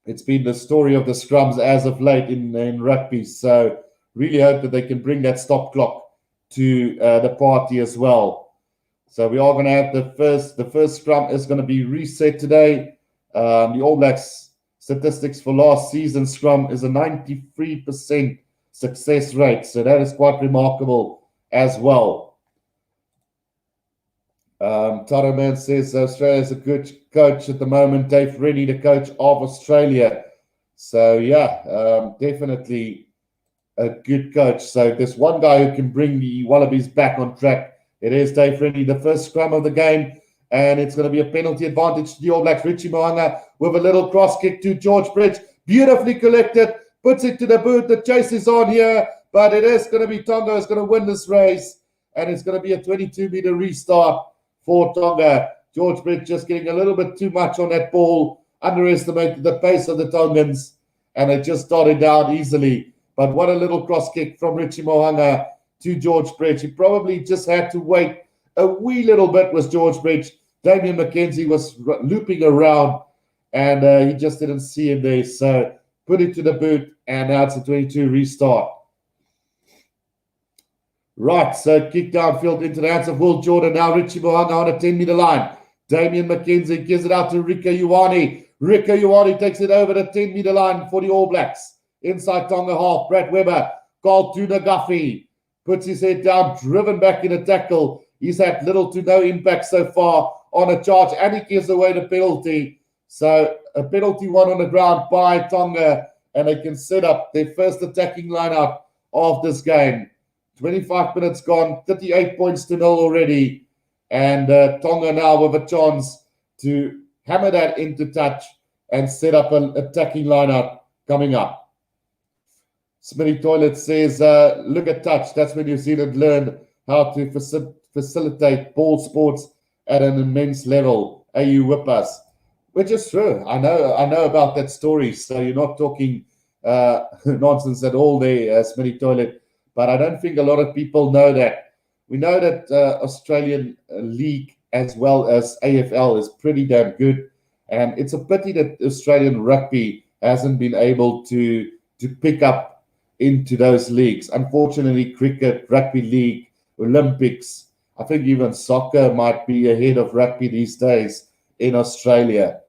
It's been the story of the scrums as of late in rugby. So really hope that they can bring that stop clock to the party as well. So we are going to have the first scrum is going to be reset today. The All Blacks statistics for last season scrum is a 93% success rate. So that is quite remarkable as well. Taraman says Australia is a good coach at the moment. Dave Rennie, the coach of Australia. So yeah, definitely a good coach. So there's one guy who can bring the Wallabies back on track. It is Dave Rennie, the first scrum of the game, and it's going to be a penalty advantage to the All Blacks. Richie Mo'unga with a little cross kick to George Bridge, beautifully collected, puts it to the boot. The chase is on here, but it is going to be Tonga is going to win this race, and it's going to be a 22-meter restart for Tonga. George Bridge just getting a little bit too much on that ball, underestimated the pace of the Tongans, and it just darted down easily. But what a little cross kick from Richie Mo'unga to George Bridge. He probably just had to wait a wee little bit with George Bridge. Damian McKenzie was looping around, and he just didn't see him there. So put it to the boot, and now it's a 22 restart. Right, so kick downfield into the hands of Will Jordan. Now Richie Mo'unga on a 10-meter line. Damian McKenzie gives it out to Rika Ioane. Rika Ioane takes it over the 10-meter line for the All Blacks. Inside Tonga half, Brad Weber. Carl Tunagafi puts his head down, driven back in a tackle. He's had little to no impact so far on a charge, and he gives away the penalty. So a penalty one on the ground by Tonga, and they can set up their first attacking lineup of this game. 25 minutes gone, 38 points to 0 already. And Tonga now with a chance to hammer that into touch and set up an attacking lineup coming up. Smitty Toilet says, look at touch. That's when New Zealand learned how to facilitate ball sports at an immense level. AU whip us. Which is true. I know about that story. So you're not talking nonsense at all there, Smitty Toilet. But I don't think a lot of people know that. We know that Australian League as well as AFL is pretty damn good. And it's a pity that Australian rugby hasn't been able to pick up into those leagues. Unfortunately, cricket, rugby league, Olympics, I think even soccer might be ahead of rugby these days in Australia.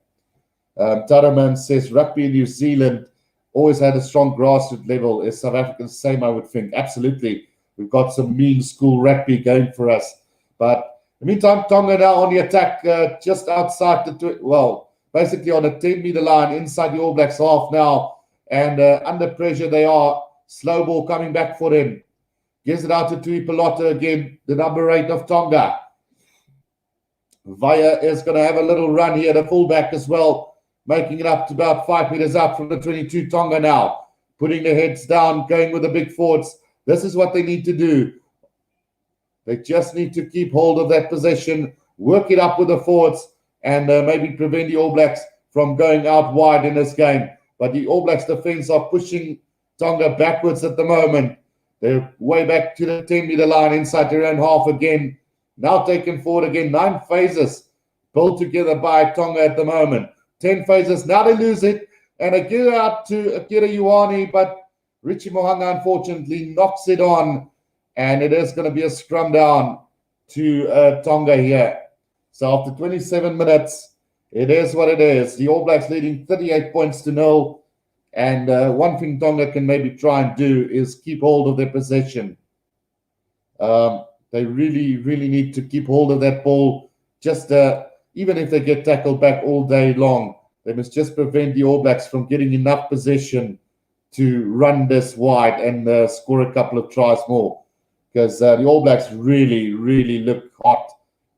Taraman says rugby in New Zealand always had a strong grassroots level. Is South African same, I would think. Absolutely. We've got some mean school rugby going for us. But in the meantime, Tonga now on the attack just outside basically on a 10-meter line inside the All Blacks half now. And under pressure they are. Slow ball coming back for them. Gives it out to Tui Pelota again, the number 8 of Tonga. Vaya is going to have a little run here, the fullback as well. Making it up to about 5 meters up from the 22 Tonga now. Putting their heads down, going with the big forwards. This is what they need to do. They just need to keep hold of that possession, work it up with the forwards, and maybe prevent the All Blacks from going out wide in this game. But the All Blacks defense are pushing Tonga backwards at the moment. They're way back to the 10-meter line inside their own half again. Now taken forward again. 9 phases pulled together by Tonga at the moment. 10 phases. Now they lose it. And they give it out to Akira Ioane, but Richie Mo'unga unfortunately knocks it on. And it is going to be a scrum down to Tonga here. So after 27 minutes, it is what it is. The All Blacks leading 38 points to 0. And one thing Tonga can maybe try and do is keep hold of their possession. They really, really need to keep hold of that ball. Just even if they get tackled back all day long, they must just prevent the All Blacks from getting enough possession to run this wide and score a couple of tries more. Because the All Blacks really, really look hot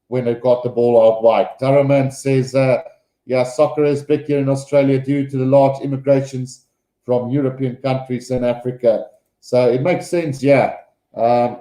when they've got the ball out wide. Taraman says, soccer is big here in Australia due to the large immigrations from European countries and Africa. So it makes sense, I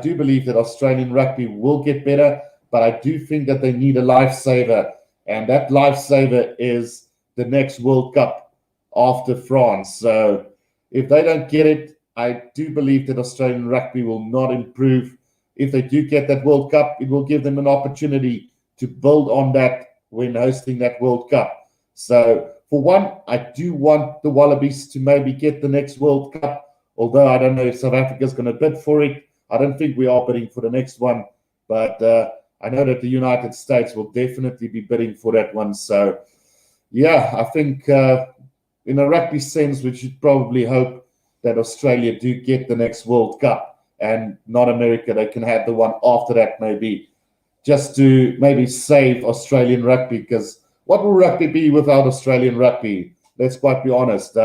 do believe that Australian rugby will get better, but I do think that they need a lifesaver. And that lifesaver is the next World Cup after France. So if they don't get it, I do believe that Australian rugby will not improve. If they do get that World Cup, it will give them an opportunity to build on that when hosting that World Cup. So for one, I do want the Wallabies to maybe get the next World Cup, although I don't know if South Africa is going to bid for it. I don't think we are bidding for the next one, but I know that the United States will definitely be bidding for that one. So, I think in a rugby sense, we should probably hope that Australia do get the next World Cup and not America. They can have the one after that maybe, just to maybe save Australian rugby, because what will rugby be without Australian rugby? Let's quite be honest.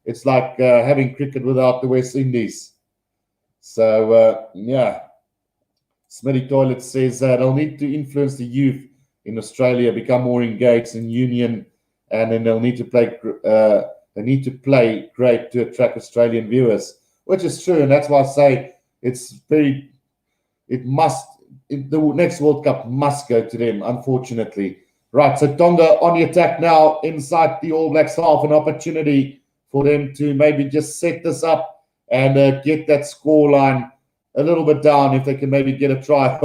It's like having cricket without the West Indies. So, Smitty Toilet says they'll need to influence the youth in Australia, become more engaged in union, and then they'll need to play. They need to play great to attract Australian viewers, which is true, and that's why I say the next World Cup must go to them, unfortunately. Right, so Tonga on the attack now inside the All Blacks half, an opportunity for them to maybe just set this up and get that scoreline a little bit down if they can maybe get a try.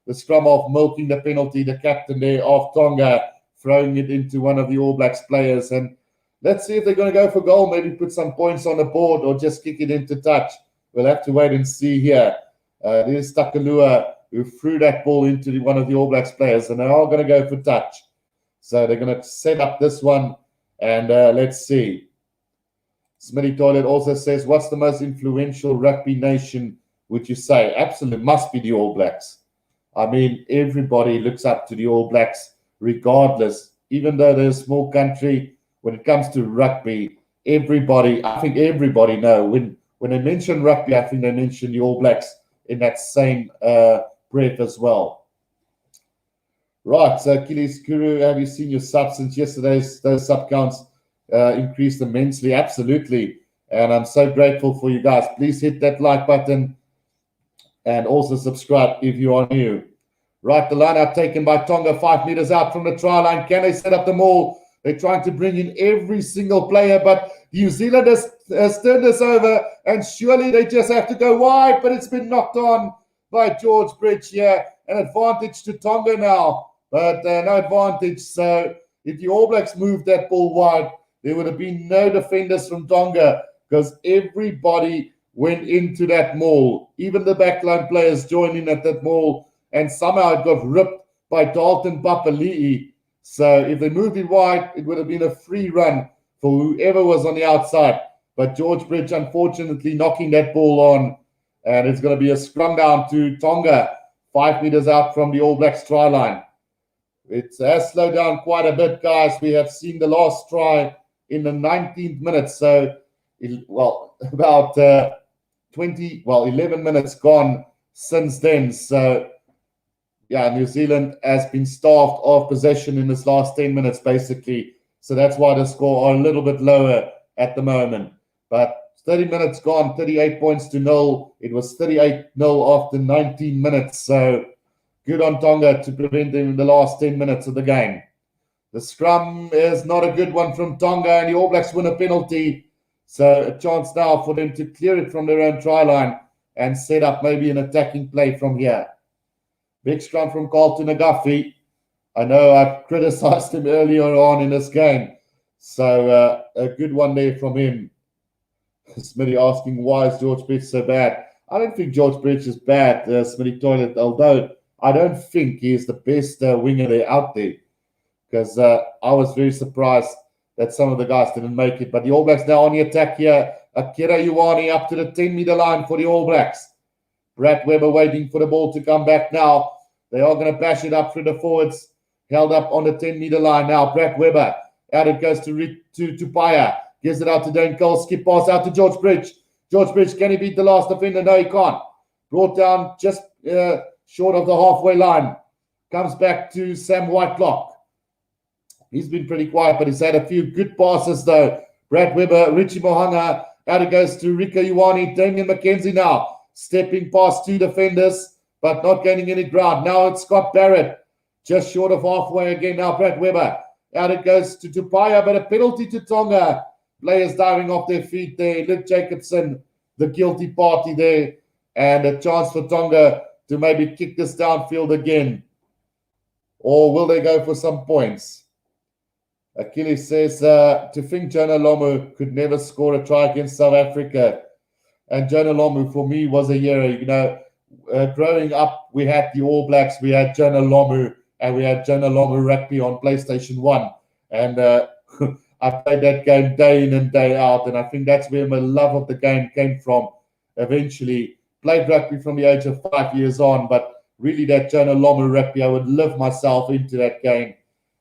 The scrum off, milking the penalty, the captain there of Tonga, throwing it into one of the All Blacks players. And Let's see if they're going to go for goal, maybe put some points on the board or just kick it into touch. We'll have to wait and see here. There's Takalua, who threw that ball into one of the All Blacks players, and they are going to go for touch. So they're going to set up this one, and let's see. Smitty Toilet also says, what's the most influential rugby nation, would you say? Absolutely, must be the All Blacks. I mean, everybody looks up to the All Blacks regardless. Even though they're a small country, when it comes to rugby, I think everybody know. When they mention rugby, I think they mention the All Blacks in that same breath as well. Right, so Achilles Kuru, have you seen your subs since yesterday's? Those sub counts increased immensely, absolutely. And I'm so grateful for you guys. Please hit that like button and also subscribe if you are new. Right, the line out taken by Tonga, 5 meters out from the try line. Can they set up the maul? They're trying to bring in every single player, but New Zealand has turned this over, and surely they just have to go wide, but it's been knocked on by George Bridge here. An advantage to Tonga now, but no advantage. So if the All Blacks moved that ball wide, there would have been no defenders from Tonga because everybody went into that maul. Even the backline players joined in at that maul, and somehow it got ripped by Dalton Papali'i. So if they moved it wide, it would have been a free run for whoever was on the outside. But George Bridge, unfortunately, knocking that ball on. And it's going to be a scrum down to Tonga, 5 meters out from the All Blacks try line. It has slowed down quite a bit, guys. We have seen the last try in the 19th minute. So, about 11 minutes gone since then. So, yeah, New Zealand has been starved of possession in this last 10 minutes, basically. So that's why the score are a little bit lower at the moment. But 30 minutes gone, 38 points to 0. It was 38-0 after 19 minutes. So good on Tonga to prevent them in the last 10 minutes of the game. The scrum is not a good one from Tonga, and the All Blacks win a penalty. So a chance now for them to clear it from their own try line and set up maybe an attacking play from here. Big scrum from Carlton Agafi. I know I criticized him earlier on in this game. So a good one there from him. Smitty asking, why is George Bridge so bad? I don't think George Bridge is bad, Smitty Toilet, although I don't think he is the best winger there out there. Because I was very surprised that some of the guys didn't make it. But the All Blacks now on the attack here. Akira Ioane up to the 10-meter line for the All Blacks. Brad Weber waiting for the ball to come back now. They are going to bash it up through the forwards. Held up on the 10-meter line now. Brad Weber. Out it goes to Paya. Gives it out to Dane Cole. Skip pass out to George Bridge. George Bridge, can he beat the last defender? No, he can't. Brought down just short of the halfway line. Comes back to Sam Whitelock. He's been pretty quiet, but he's had a few good passes though. Brad Weber, Richie Mohanga. Out it goes to Rika Ioane. Damien McKenzie now. Stepping past two defenders, but not gaining any ground. Now it's Scott Barrett. Just short of halfway again now, Brad Weber. Out it goes to Tupaya, but a penalty to Tonga. Players diving off their feet there. Luke Jacobson, the guilty party there. And a chance for Tonga to maybe kick this downfield again. Or will they go for some points? Achilles says, to think Jonah Lomu could never score a try against South Africa. And Jonah Lomu, for me, was a hero. You know, growing up, we had the All Blacks, we had Jonah Lomu, and we had Jonah Lomu Rugby on PlayStation 1. And I played that game day in and day out, and I think that's where my love of the game came from eventually. Played rugby from the age of 5 years on, but really that Jonah Lomu Rugby, I would live myself into that game.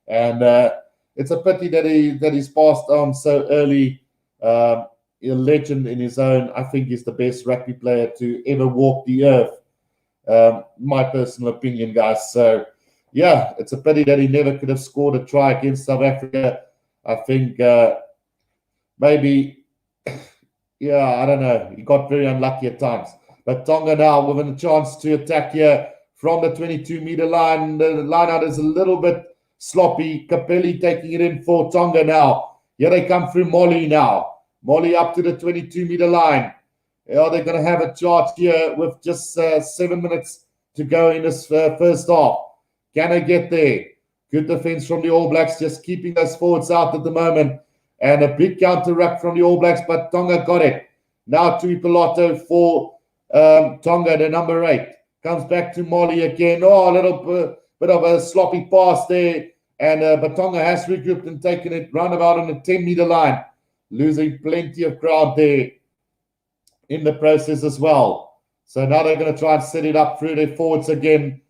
And it's a pity that he's passed on so early. A legend in his own. I think he's the best rugby player to ever walk the earth. My personal opinion, guys. So, yeah, it's a pity that he never could have scored a try against South Africa. I think maybe, I don't know. He got very unlucky at times. But Tonga now with a chance to attack here from the 22-meter line. The line out is a little bit sloppy. Capelli taking it in for Tonga now. Here they come through Molly now. Molly up to the 22-meter line. Are they going to have a charge here with just 7 minutes to go in this first half? Can they get there? Good defense from the All Blacks, just keeping those forwards out at the moment. And a big counter ruck from the All Blacks, but Tonga got it. Now Tuipoloto for Tonga, the number 8. Comes back to Molly again. Oh, a little bit of a sloppy pass there. And but Tonga has regrouped and taken it roundabout on the 10-meter line. Losing plenty of ground there in the process as well. So now they're going to try and set it up through their forwards again.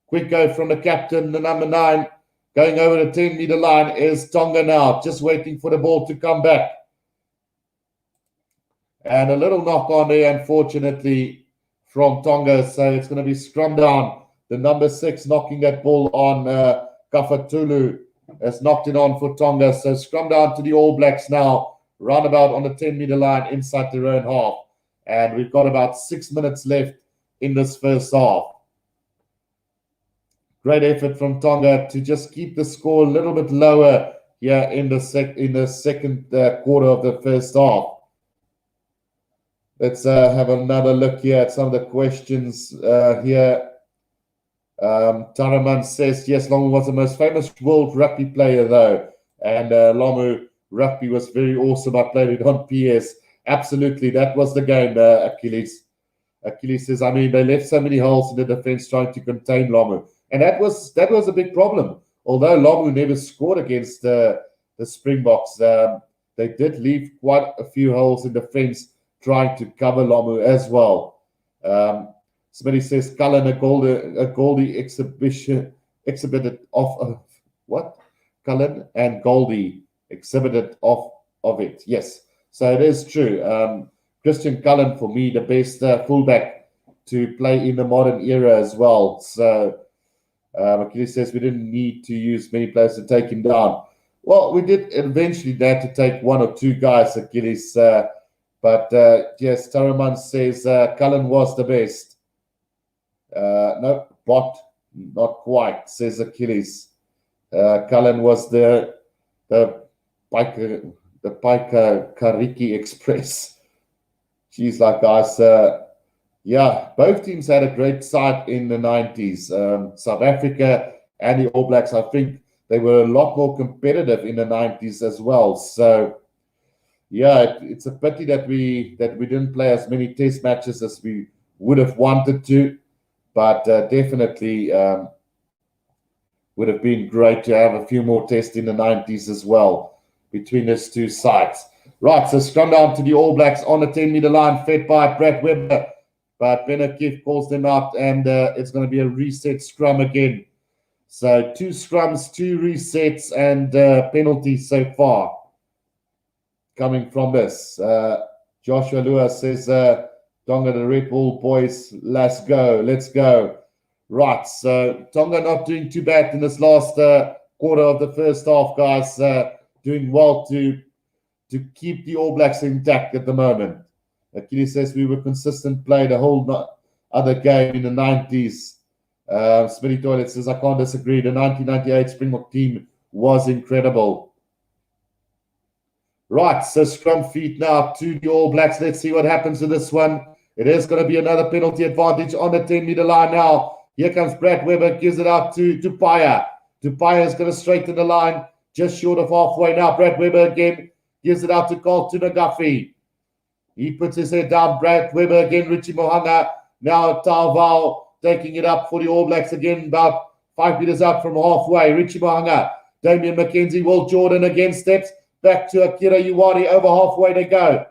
Quick go from the captain, the number 9. Going over the 10-meter line is Tonga now. Just waiting for the ball to come back. And a little knock on there, unfortunately, from Tonga. So it's going to be scrum down. The number 6 knocking that ball on Kafatulu has knocked it on for Tonga. So scrum down to the All Blacks now. Roundabout on the 10-meter line inside their own half. And we've got about 6 minutes left in this first half. Great effort from Tonga to just keep the score a little bit lower here in the second quarter of the first half. Let's have another look here at some of the questions here. Taraman says, yes, Lomu was the most famous world rugby player, though. And Lomu rugby was very awesome. I played it on PS. Absolutely, that was the game, Achilles. Achilles says, I mean, they left so many holes in the defense trying to contain Lomu. And that was a big problem. Although Lomu never scored against the Springboks, they did leave quite a few holes in defense trying to cover Lomu as well. Somebody says Cullen a Goldie exhibited off what? Cullen and Goldie exhibited off of it. Yes, so it is true. Christian Cullen, for me, the best fullback to play in the modern era as well. So Achilles says we didn't need to use many players to take him down. Well, we did eventually need to take 1 or 2 guys, Achilles. But yes, Taraman says Cullen was the best. No, Bot, not quite, says Achilles. Cullen was the Paika Kariki Express. Geez, like guys, yeah, both teams had a great side in the 90s. South Africa and the All Blacks, I think they were a lot more competitive in the 90s as well. So, yeah, it's a pity that we didn't play as many test matches as we would have wanted to, but definitely would have been great to have a few more tests in the 90s as well between these two sides. Right, so scrum down to the All Blacks on the 10-meter line, fed by Brad Webber, but Ben O'Keefe calls them out, and it's going to be a reset scrum again. So 2 scrums, 2 resets, and penalties so far coming from this. Joshua Lewis says, Tonga, the Red Bull boys, let's go. Right, so Tonga not doing too bad in this last quarter of the first half, guys. Doing well to keep the All Blacks intact at the moment. Achilles says we were consistent play the whole other game in the 90s. Smitty Toilet says, I can't disagree. The 1998 Springbok team was incredible. Right, so scrum feet now to the All Blacks. Let's see what happens to this one. It is going to be another penalty advantage on the 10-meter line now. Here comes Brad Webber, gives it out to Tupaia. Tupaia is going to straighten the line, just short of halfway now. Brad Webber again gives it out to Carl Tunagafi. He puts his head down. Brad Webber again, Richie Mohanga. Now Tauvau taking it up for the All Blacks again, about 5 meters out from halfway. Richie Mohanga, Damian McKenzie, Will Jordan again steps back to Akira Iwani. Over halfway they go.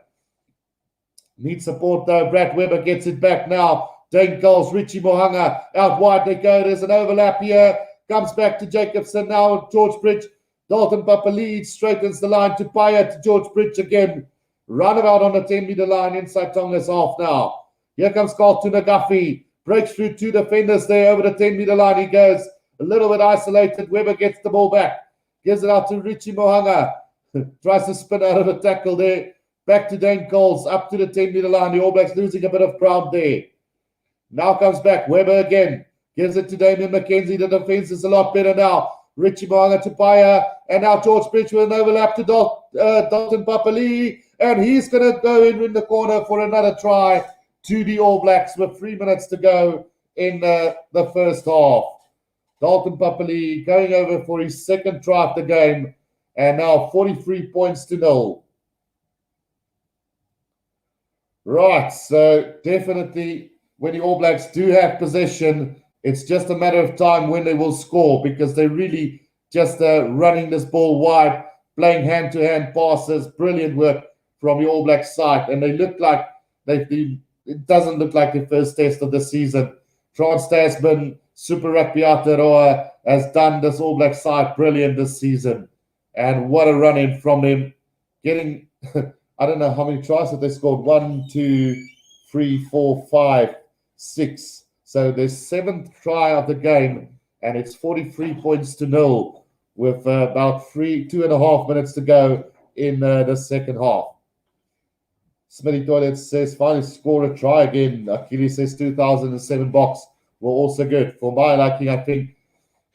Needs support though. Brad Webber gets it back now. Dane Coles, Richie Mohanga, out wide they go. There's an overlap here. Comes back to Jacobson now. George Bridge. Dalton Papali'i straightens the line to Paya to George Bridge again. Roundabout on the 10-meter line inside Tonga's half now. Here comes Carl Tunagafi. Breaks through 2 defenders there over the 10-meter line. He goes a little bit isolated. Webber gets the ball back. Gives it out to Richie Mohanga. Tries to spin out of the tackle there. Back to Dane Coles. Up to the 10-meter line. The All Blacks losing a bit of ground there. Now comes back. Webber again. Gives it to Damian McKenzie. The defense is a lot better now. Richie Mohanga to Paya. And now George Bridge with an overlap to Dalton Papali'i. And he's going to go in the corner for another try to the All Blacks with 3 minutes to go in the first half. Dalton Papali'i going over for his second try of the game. And now 43 points to 0. Right, so definitely when the All Blacks do have possession, it's just a matter of time when they will score, because they're really just running this ball wide, playing hand-to-hand passes. Brilliant work from the All Blacks side, and they look like it doesn't look like the first test of the season. Trans Tasman, Super Rugby Aotearoa has done this All Black side brilliant this season, and what a run in from them, getting I don't know how many tries that they scored. 1, 2, 3, 4, 5, 6. So their 7th try of the game, and it's 43 points to 0 with about 2.5 minutes to go in the second half. Smitty Toilet says, finally score a try again. Achilles says 2007 box were also good. For my liking, I think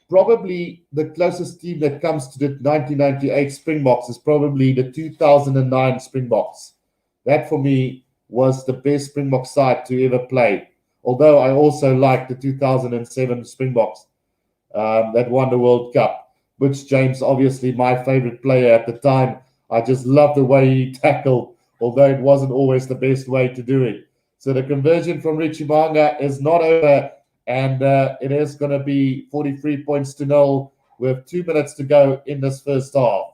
probably the closest team that comes to the 1998 Springboks is probably the 2009 Springboks. That, for me, was the best Springbok side to ever play. Although I also like the 2007 Springboks that won the World Cup. Butch James, obviously my favorite player at the time. I just love the way he tackled, although it wasn't always the best way to do it. So the conversion from Richie Mo'unga is not over, and it is going to be 43 points to 0 with 2 minutes to go in this first half.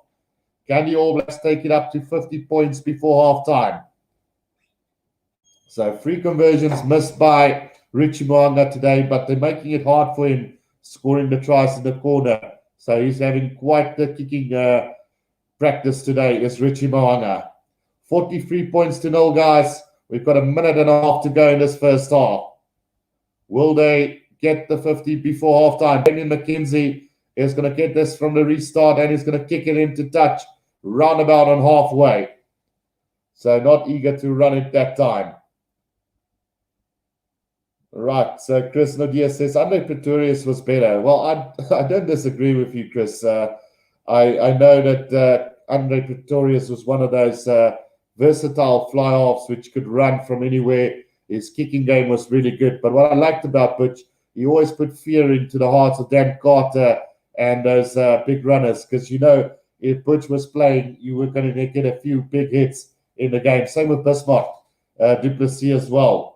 Can the All Blacks take it up to 50 points before half-time? So 3 conversions missed by Richie Mo'unga today, but they're making it hard for him, scoring the tries in the corner. So he's having quite the kicking practice today, is Richie Mo'unga. 43 points to 0, guys. We've got a minute and a half to go in this first half. Will they get the 50 before halftime? Damien McKenzie is going to get this from the restart, and he's going to kick it into touch roundabout on halfway. So not eager to run it that time. Right, so Chris Nadia says Andre Pretorius was better. Well, I don't disagree with you, Chris. I know that Andre Pretorius was one of those versatile fly-offs which could run from anywhere. His kicking game was really good. But what I liked about Butch, he always put fear into the hearts of Dan Carter and those big runners, because, you know, if Butch was playing, you were going to get a few big hits in the game. Same with Bismarck, Du Plessis as well.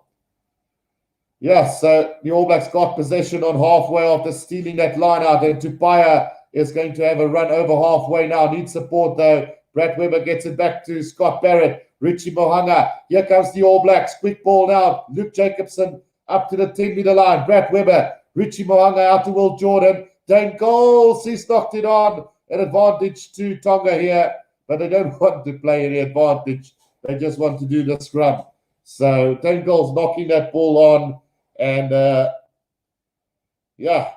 Yeah, so the All Blacks got possession on halfway after stealing that line out, and Tupaia is going to have a run over halfway now. Needs support, though. Brad Weber gets it back to Scott Barrett. Richie Mo'unga. Here comes the All Blacks. Quick ball now. Luke Jacobson up to the 10-meter line. Brad Weber. Richie Mo'unga out to Will Jordan. Dane Goals. He's knocked it on. An advantage to Tonga here, but they don't want to play any advantage. They just want to do the scrum. So Dane Goals knocking that ball on. And, yeah.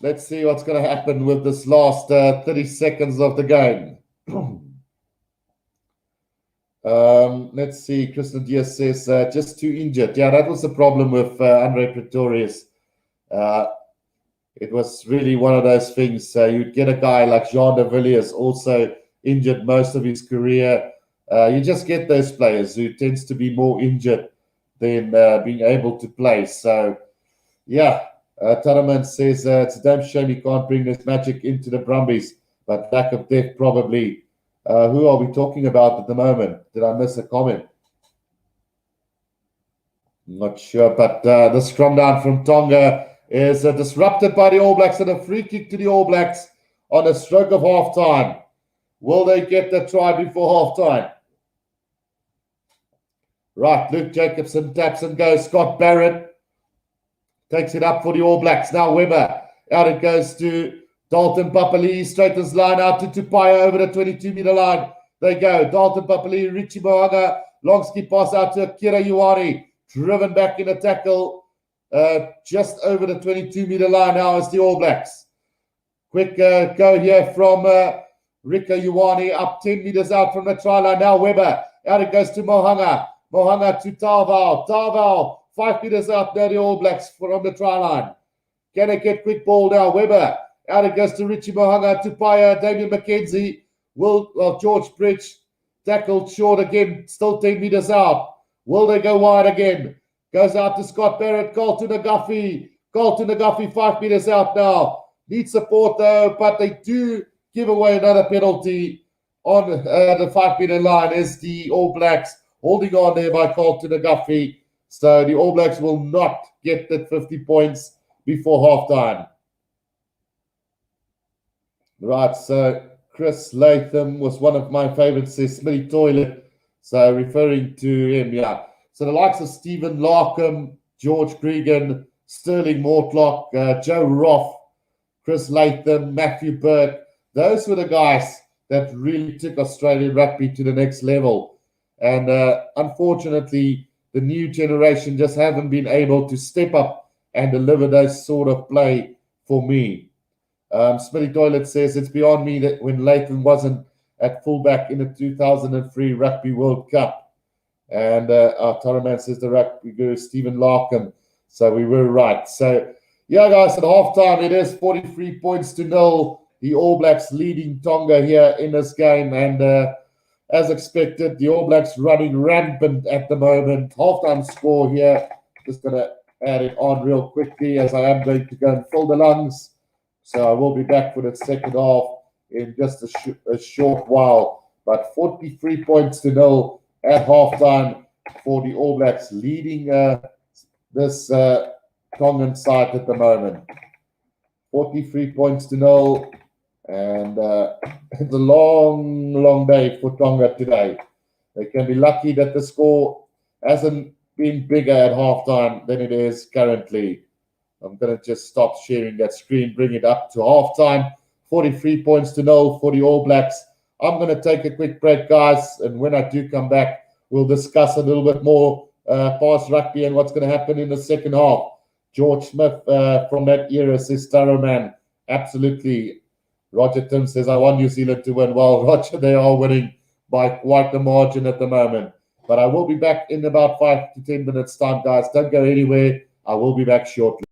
Let's see what's going to happen with this last 30 seconds of the game. Let's see. Kristen Diaz says, just too injured. Yeah, that was the problem with Andre Pretorius. It was really one of those things. You'd get a guy like Jean de Villiers, also injured most of his career. You just get those players who tends to be more injured than being able to play. So, yeah. Taraman says it's a damn shame he can't bring this magic into the Brumbies, but lack of depth probably. Who are we talking about at the moment? Did I miss a comment? Not sure, but the scrum down from Tonga is disrupted by the All Blacks, and a free kick to the All Blacks on a stroke of half-time. Will they get the try before half-time? Right, Luke Jacobson taps and goes. Scott Barrett takes it up for the All Blacks. Now Weber. Out it goes to Dalton Papali. Straightens line out to Tupaia over the 22-meter line. They go. Dalton Papali, Richie Mo'unga. Long skip pass out to Akira Ioane. Driven back in a tackle just over the 22-meter line now is the All Blacks. Quick go here from Rika Ioane up 10 meters out from the try line. Now Weber. Out it goes to Mo'unga. Mo'unga to Tarval. Tarval 5 meters out there, the All Blacks from the try line. Can they get quick ball now? Weber. Out it goes to Richie Mo'unga, Tupaia, Damien McKenzie. George Bridge tackled short again, still 10 meters out. Will they go wide again? Goes out to Scott Barrett, Carlton Aguffy. Carlton Aguffy 5 meters out now. Need support though, but they do give away another penalty on the 5-meter line as the All Blacks holding on there by Carlton Agafi. So the All Blacks will not get that 50 points before halftime. Right, so Chris Latham was one of my favorites, says Smitty Toilet. So referring to him, yeah. So the likes of Stephen Larkham, George Cregan, Sterling Mortlock, Joe Roth, Chris Latham, Matthew Burke, those were the guys that really took Australian rugby to the next level. And unfortunately, the new generation just haven't been able to step up and deliver those sort of play for me. Smitty Toilet says it's beyond me that when Latham wasn't at fullback in the 2003 Rugby World Cup. And our Taraman says the rugby guru Stephen Larkham. So we were right. So, yeah, guys, at halftime, it is 43 points to 0. The All Blacks leading Tonga here in this game. And as expected, the All Blacks running rampant at the moment. Halftime score here. Just going to add it on real quickly as I am going to go and fill the lungs. So I will be back for the second half in just a short while. But 43 points to 0 at halftime for the All Blacks, leading this Tongan side at the moment. 43 points to 0. And it's a long, long day for Tonga today. They can be lucky that the score hasn't been bigger at halftime than it is currently. I'm going to just stop sharing that screen, bring it up to halftime. 43 points to 0 for the All Blacks. I'm going to take a quick break, guys. And when I do come back, we'll discuss a little bit more past rugby and what's going to happen in the second half. George Smith from that era says, thorough man. Absolutely. Roger Tim says, I want New Zealand to win. Well, Roger, they are winning by quite the margin at the moment. But I will be back in about 5 to 10 minutes time, guys. Don't go anywhere. I will be back shortly.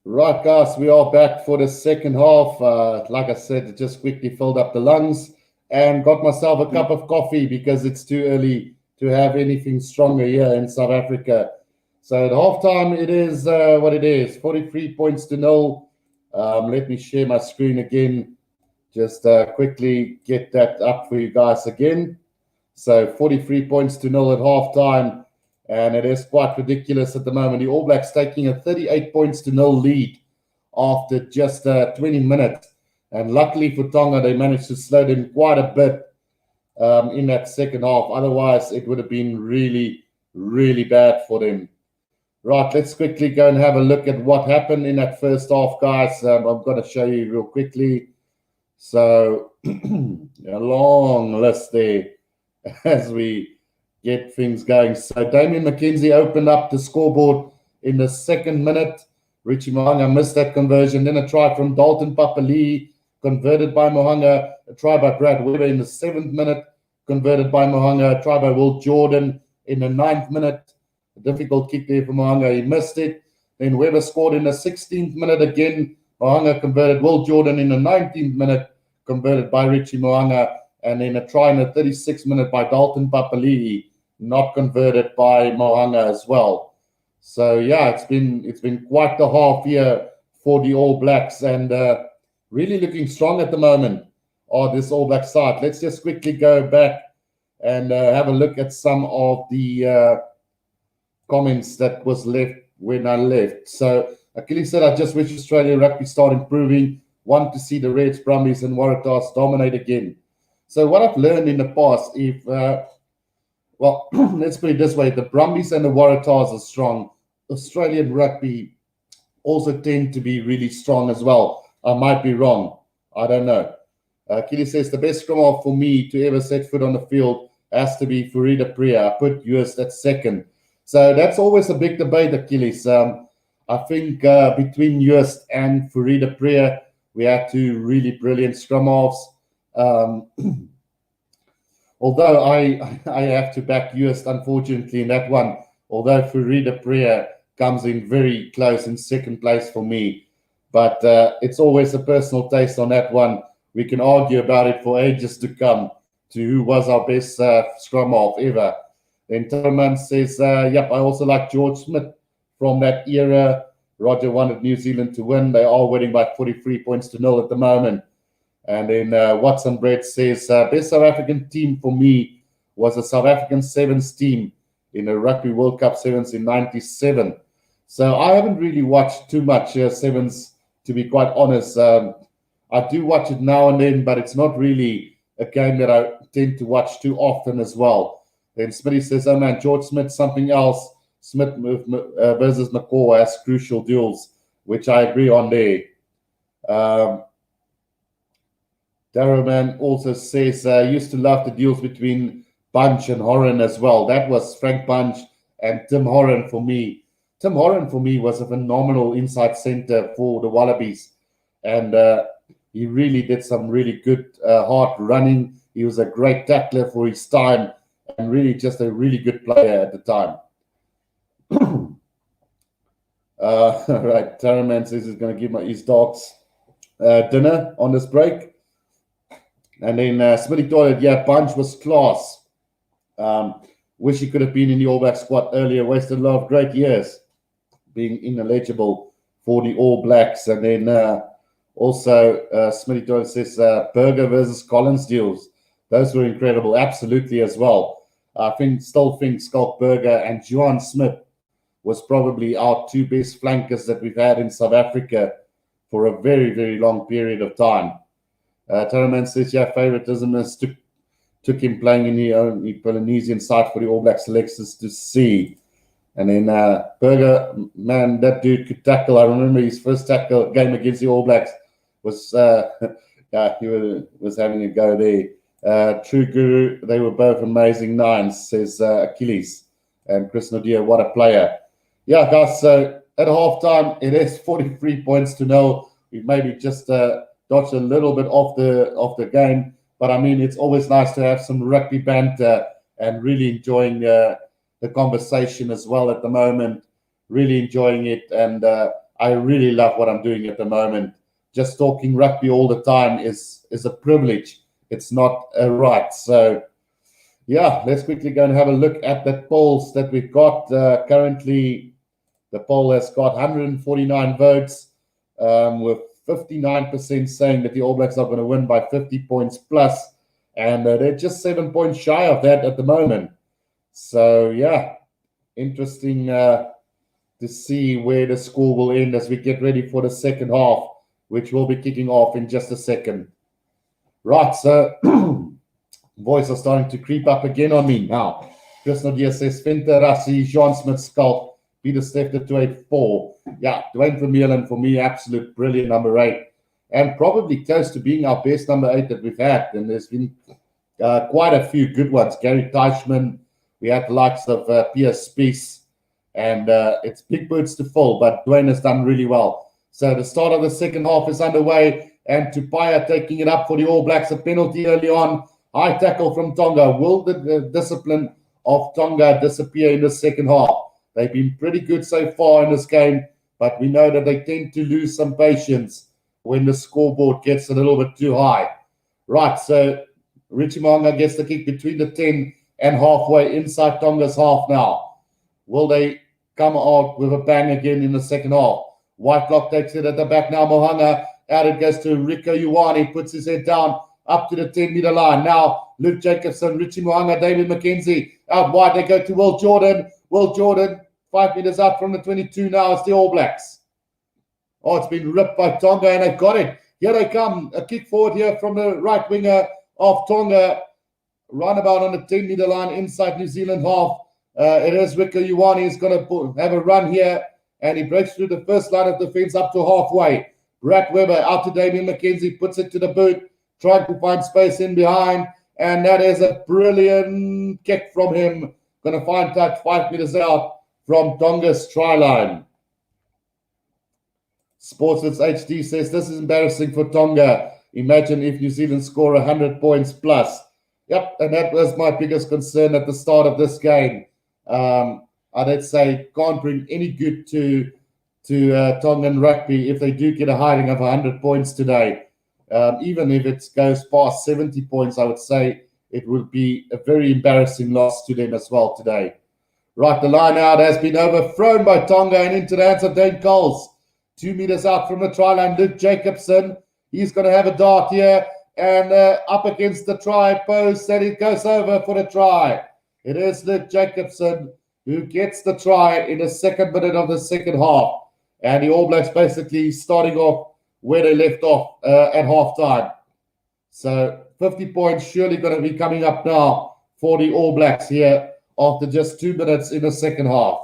Right, guys, we are back for the second half. Like I said, just quickly filled up the lungs and got myself a cup of coffee because it's too early to have anything stronger here in South Africa. So at halftime, it is what it is, 43 points to 0. Let me share my screen again. Just quickly get that up for you guys again. So 43 points to 0 at halftime. And it is quite ridiculous at the moment. The All Blacks taking a 38 points to 0 lead after just 20 minutes. And luckily for Tonga, they managed to slow them quite a bit in that second half. Otherwise, it would have been really, really bad for them. Right, let's quickly go and have a look at what happened in that first half, guys. I'm going to show you real quickly. So, a long list there as we get things going. So Damien McKenzie opened up the scoreboard in the second minute. Richie Mo'unga missed that conversion. Then a try from Dalton Papali'i, converted by Mo'unga. A try by Brad Weber in the 7th minute, converted by Mo'unga. A try by Will Jordan in the 9th minute. A difficult kick there for Mo'unga. He missed it. Then Weber scored in the 16th minute again. Mo'unga converted. Will Jordan in the 19th minute, converted by Richie Mo'unga. And then a try in the 36th minute by Dalton Papali'i, not converted by Mo'unga as well. So yeah, it's been quite the half year for the All Blacks, and really looking strong at the moment on this All Black side. Let's just quickly go back and have a look at some of the comments that was left when I left. So Achilles said, I just wish Australia rugby start improving. Want to see the Reds, Brumbies and Waratahs dominate again. So what I've learned in the past, if well, let's put it this way, the Brumbies and the Waratahs are strong. Australian rugby also tend to be really strong as well. I might be wrong. I don't know. Kitty says, the best scrum half for me to ever set foot on the field has to be Farida Priya. I put US at second. So that's always a big debate, Achilles. I think between US and Farida Priya, we had two really brilliant scrum halves. Although I have to back US, unfortunately, in that one. Although Farida Priya comes in very close in second place for me. But it's always a personal taste on that one. We can argue about it for ages to come to who was our best scrum half ever. Then Tillman says, yep, I also like George Smith from that era. Roger wanted New Zealand to win. They are winning by 43 points to 0 at the moment. And then Watson Brett says, best South African team for me was the South African Sevens team in the Rugby World Cup Sevens in 97. So I haven't really watched too much Sevens, to be quite honest. I do watch it now and then, but it's not really a game that I tend to watch too often as well. Then Smitty says, oh man, George Smith, something else. Smith versus McCaw has crucial duels, which I agree on there. Darrowman also says, used to love the deals between Bunch and Horan as well. That was Frank Bunch and Tim Horan for me. Tim Horan for me was a phenomenal inside center for the Wallabies. And he really did some really good hard running. He was a great tackler for his time and really just a really good player at the time. Right, Darrowman says he's going to give his dogs dinner on this break. And then Smitty Toilet, yeah, Bunch was class. Wish he could have been in the All Black squad earlier. Wasted a lot of great years being ineligible for the All Blacks. And then also Smitty Toilet says Berger versus Collins deals. Those were incredible, absolutely as well. I still think Schalk Burger and Juan Smith was probably our two best flankers that we've had in South Africa for a very, very long period of time. Taraman says, yeah, favoritism took him playing in the only Polynesian side for the All Black selectors to see. And then Berger, man, that dude could tackle. I remember his first tackle game against the All Blacks was, he was having a go there. True Guru, they were both amazing nines, says Achilles. And Chris Nadir, what a player. Yeah, guys, so at halftime, it is 43 points to 0. We maybe just dodged a little bit off the game. But, I mean, it's always nice to have some rugby banter and really enjoying the conversation as well at the moment. Really enjoying it. And I really love what I'm doing at the moment. Just talking rugby all the time is a privilege. It's not a right. So, yeah, let's quickly go and have a look at the polls that we've got. Currently, the poll has got 149 votes, with 59% saying that the All Blacks are going to win by 50 points plus, and they're just 7 points shy of that at the moment. So, yeah, interesting to see where the score will end as we get ready for the second half, which will be kicking off in just a second. Right, so voice are starting to creep up again on me now. Chris Nadia says, Venter, Rassi, Jean Smith, Skulk, Peter Stefter, 284. Yeah, Dwayne Vermeulen, for me, absolute brilliant number 8. And probably close to being our best number 8 that we've had. And there's been quite a few good ones. Gary Teichmann, we had the likes of Piers Spies. And it's big boots to fill, but Dwayne has done really well. So the start of the second half is underway, and Tupaya taking it up for the All Blacks. A penalty early on. High tackle from Tonga. Will the discipline of Tonga disappear in the second half? They've been pretty good so far in this game, but we know that they tend to lose some patience when the scoreboard gets a little bit too high. Right, so Richie Mo'unga gets the kick between the 10 and halfway inside Tonga's half now. Will they come out with a bang again in the second half? Whitelock takes it at the back now. Mo'unga, out it goes to Rico Ioane, puts his head down up to the 10-meter line. Now, Luke Jacobson, Richie Mo'unga, David McKenzie, out wide. They go to Will Jordan. Will Jordan, 5 meters out from the 22 now. It's the All Blacks. Oh, it's been ripped by Tonga, and they've got it. Here they come. A kick forward here from the right winger of Tonga. Roundabout on the 10-meter line inside New Zealand half. It is Rico Ioane. He's going to have a run here, and he breaks through the first line of defense up to halfway. Brad Weber out to Damien McKenzie, puts it to the boot, trying to find space in behind, and that is a brilliant kick from him. Going to find touch 5 meters out from Tonga's try line. Sportswits HD says, this is embarrassing for Tonga. Imagine if New Zealand score 100 points plus. Yep, and that was my biggest concern at the start of this game. I'd say can't bring any good to Tongan rugby if they do get a hiding of 100 points today. Even if it goes past 70 points, I would say it would be a very embarrassing loss to them as well today. Right, the line out has been overthrown by Tonga and into the hands of Dane Coles. 2 meters out from the try line, Luke Jacobson. He's going to have a dart here and up against the try post, and it goes over for the try. It is Luke Jacobson who gets the try in the second minute of the second half. And the All Blacks basically starting off where they left off at halftime. So 50 points surely going to be coming up now for the All Blacks here after just 2 minutes in the second half.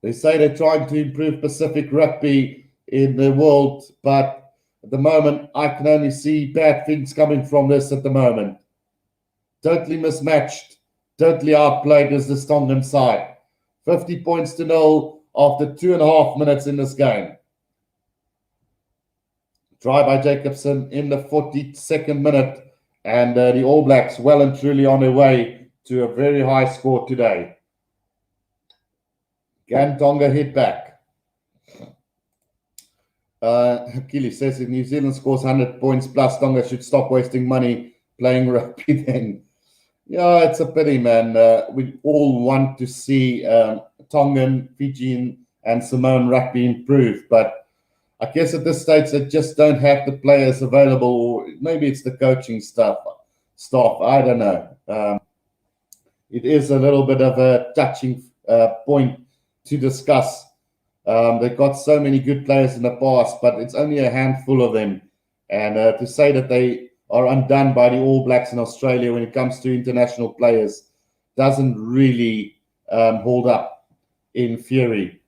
They say they're trying to improve Pacific rugby in the world, but at the moment, I can only see bad things coming from this at the moment. Totally mismatched, totally outplayed is the Tongan side. 50 points to 0 after 2.5 minutes in this game. Try by Jacobson in the 42nd minute, and the All Blacks well and truly on their way to a very high score today. Can Tonga hit back? Achilles says if New Zealand scores 100 points plus, Tonga should stop wasting money playing rugby then. Yeah, it's a pity, man. We all want to see Tongan, Fijian, and Samoan rugby improve, but I guess at this stage they just don't have the players available, or maybe it's the coaching staff. I don't know. It is a little bit of a touching point to discuss. They've got so many good players in the past, but it's only a handful of them. And to say that they are undone by the All Blacks in Australia when it comes to international players doesn't really hold up in theory.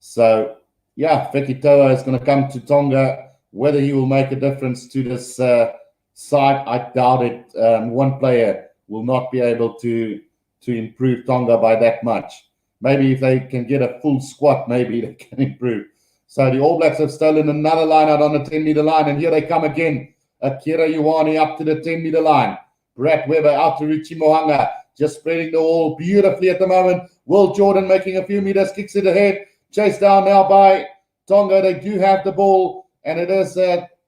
So, yeah, Fekitoa is going to come to Tonga. Whether he will make a difference to this side, I doubt it. One player will not be able to improve Tonga by that much. Maybe if they can get a full squad, maybe they can improve. So the All Blacks have stolen another line out on the 10-meter line, and here they come again. Akira Ioane up to the 10-meter line. Brad Weber out to Richie Mo'unga, just spreading the ball beautifully at the moment. Will Jordan making a few meters, kicks it ahead. Chased down now by Tonga. They do have the ball, and it is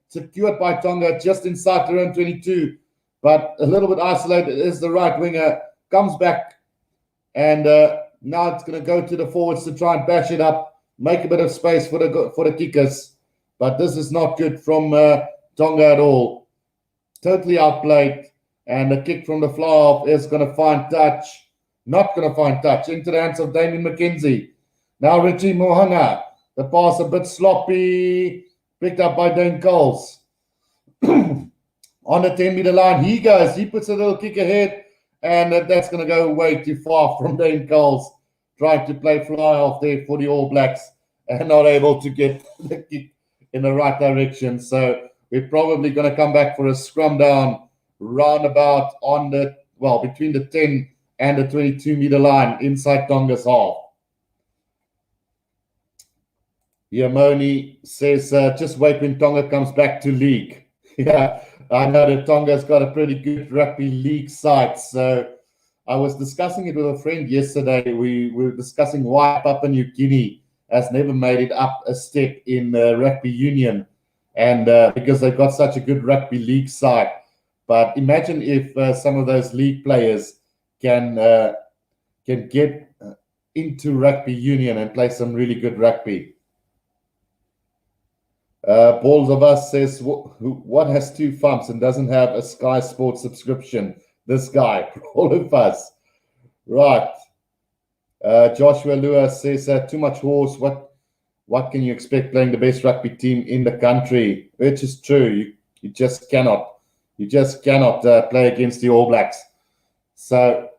secured by Tonga just inside their own 22. But a little bit isolated is the right winger. Comes back, and now it's going to go to the forwards to try and bash it up, make a bit of space for the kickers. But this is not good from Tonga at all. Totally outplayed. And the kick from the fly-off is going to find touch. Not going to find touch. Into the hands of Damien McKenzie. Now Richie Mohanga. The pass a bit sloppy. Picked up by Dane Coles. On the 10-meter line, he goes. He puts a little kick ahead. And that's going to go way too far from Dane Coles. Trying to play fly-off there for the All Blacks. And not able to get the kick in the right direction. So we're probably going to come back for a scrum down roundabout on between the 10 and the 22-meter line inside Tonga's half. Yamoni says, just wait when Tonga comes back to league. Yeah, I know that Tonga's got a pretty good rugby league side. So I was discussing it with a friend yesterday. We were discussing why Papua New Guinea has never made it up a step in rugby union. And because they've got such a good rugby league side. But imagine if some of those league players can get into rugby union and play some really good rugby. Balls of Us says, what has 2 thumbs and doesn't have a Sky Sports subscription? This guy, all of us. Right. Joshua Lewis says, too much horse. What can you expect playing the best rugby team in the country? Which is true. You just cannot. You just cannot play against the All Blacks. So,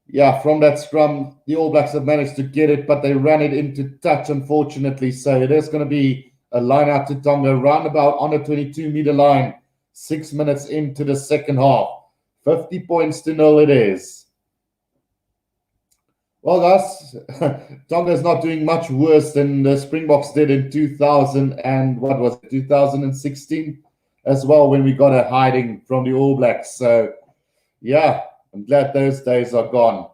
yeah, from that scrum, the All Blacks have managed to get it, but they ran it into touch, unfortunately. So it is going to be a line out to Tonga, roundabout on the 22-meter line, 6 minutes into the second half. 50 points to 0 it is. Well, guys, Tonga is not doing much worse than the Springboks did in 2016 as well, when we got a hiding from the All Blacks. So, yeah, I'm glad those days are gone.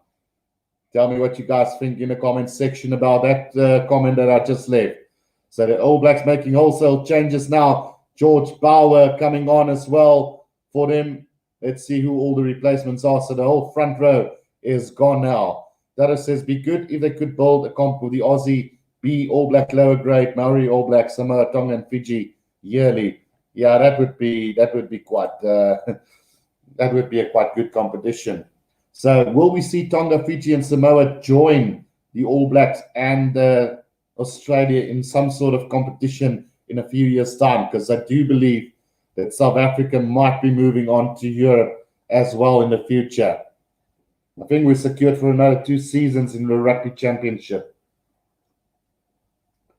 Tell me what you guys think in the comment section about that comment that I just left. So the All Blacks making wholesale changes now. George Bauer coming on as well for them. Let's see who all the replacements are. So the whole front row is gone now. Dada says, be good if they could build a comp with the Aussie, B, All Black lower grade, Maori, All Black, Samoa, Tonga, and Fiji yearly. Yeah, that would be quite that would be a quite good competition. So will we see Tonga, Fiji, and Samoa join the All Blacks and Australia in some sort of competition in a few years' time? Because I do believe that South Africa might be moving on to Europe as well in the future. I think we're secured for another 2 seasons in the Rugby Championship.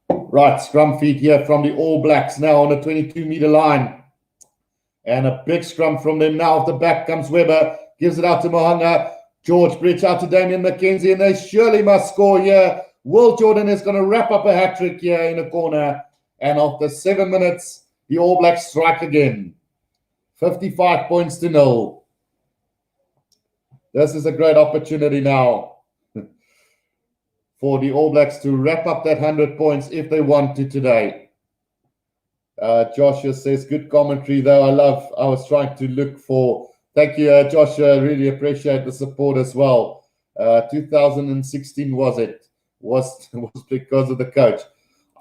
Right, scrum feed here from the All Blacks now on the 22-meter line. And a big scrum from them now. Off the back comes Weber, gives it out to Mohanga. George Bridge out to Damien McKenzie, and they surely must score here. Will Jordan is going to wrap up a hat-trick here in the corner. And after 7 minutes, the All Blacks strike again. 55 points to 0. This is a great opportunity now for the All Blacks to wrap up that 100 points if they want to today. Joshua says, good commentary, though. I was trying to look for... Thank you, Joshua. I really appreciate the support as well. 2016 was because of the coach.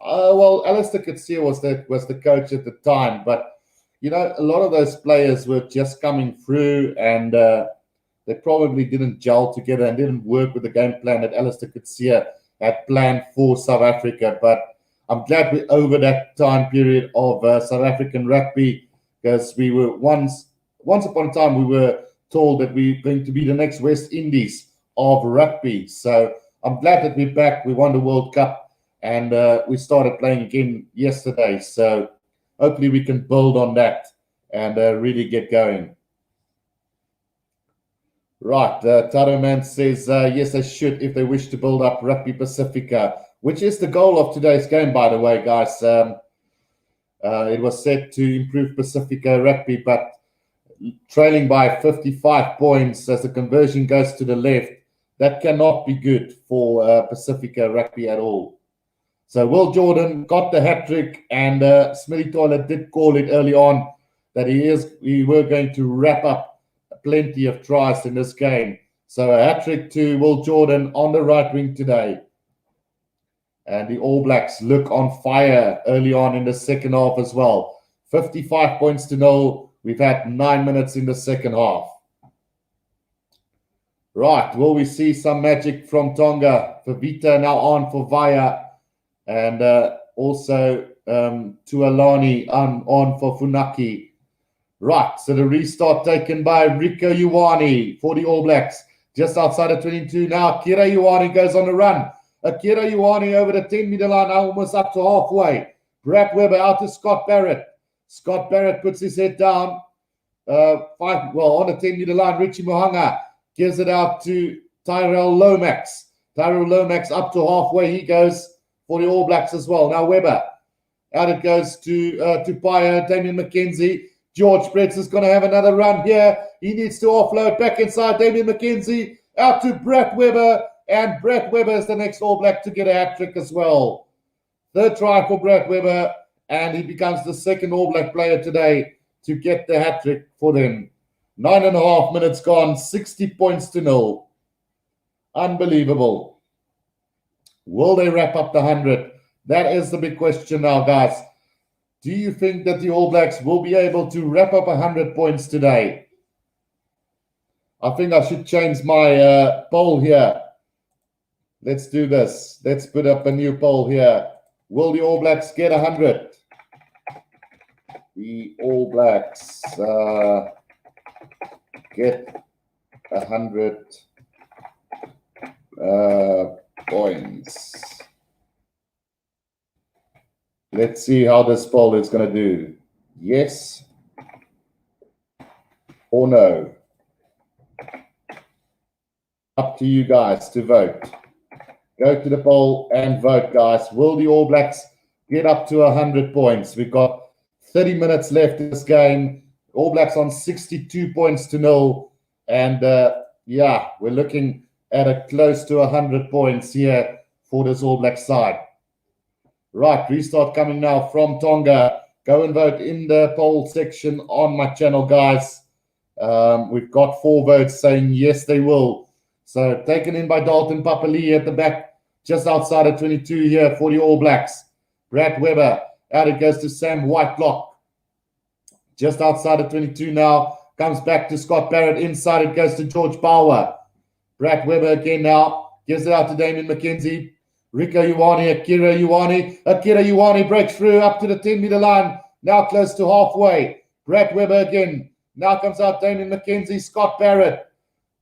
Well, Alistair Coetzee was the coach at the time, but you know, a lot of those players were just coming through, and they probably didn't gel together and didn't work with the game plan that Alistair Coetzee had planned for South Africa. But I'm glad we're over that time period of South African rugby, because we were once upon a time we were told that we're going to be the next West Indies of rugby. So I'm glad that we're back. We won the World Cup, and we started playing again yesterday. So hopefully we can build on that and really get going. Right, Taro Man says, yes, they should if they wish to build up Rugby Pacifica, which is the goal of today's game, by the way, guys. It was set to improve Pacifica rugby, but trailing by 55 points as the conversion goes to the left, that cannot be good for Pacifica rugby at all. So Will Jordan got the hat-trick, and Smithy Toilet did call it early on that we were going to wrap up plenty of tries in this game. So a hat-trick to Will Jordan on the right wing today. And the All Blacks look on fire early on in the second half as well. 55 points to 0. We've had 9 minutes in the second half. Right, will we see some magic from Tonga? Vavita now on for Vaya. And also Tualani on for Funaki. Right, so the restart taken by Rico Ioane for the All Blacks. Just outside of 22 now. Akira Ioane goes on the run. Akira Ioane over the 10-meter line, almost up to halfway. Brad Weber out to Scott Barrett. Scott Barrett puts his head down. On the 10-meter line, Richie Mohanga gives it out to Tyrell Lomax. Tyrell Lomax up to halfway. He goes for the All Blacks as well. Now Weber. Out it goes to Paya, Damien McKenzie. George Spretz is going to have another run here. He needs to offload back inside. Damien McKenzie out to Brett Weber. And Brett Weber is the next All Black to get a hat-trick as well. Third try for Brett Weber. And he becomes the second All Black player today to get the hat-trick for them. 9.5 minutes gone. 60 points to 0. Unbelievable. Will they wrap up the 100? That is the big question now, guys. Do you think that the All Blacks will be able to wrap up 100 points today? I think I should change my poll here. Let's do this. Let's put up a new poll here. Will the All Blacks get 100? The All Blacks get 100 points. Let's see how this poll is going to do. Yes or no? Up to you guys to vote. Go to the poll and vote, guys. Will the All Blacks get up to 100 points? We've got 30 minutes left in this game. All Blacks on 62 points to 0. And, we're looking at a close to 100 points here for this All Black side. Right, restart coming now from Tonga. Go and vote in the poll section on my channel, guys. We've got 4 votes saying yes, they will. So taken in by Dalton Papali at the back, just outside of 22 here for the All Blacks. Brad Weber, out it goes to Sam Whitelock. Just outside of 22 now, comes back to Scott Barrett. Inside it goes to George Bauer. Brad Weber again now, gives it out to Damien McKenzie. Rico Ioane, Akira Ioane. Akira Ioane breaks through up to the 10-meter line. Now close to halfway. Brad Weber again. Now comes out Damien McKenzie, Scott Barrett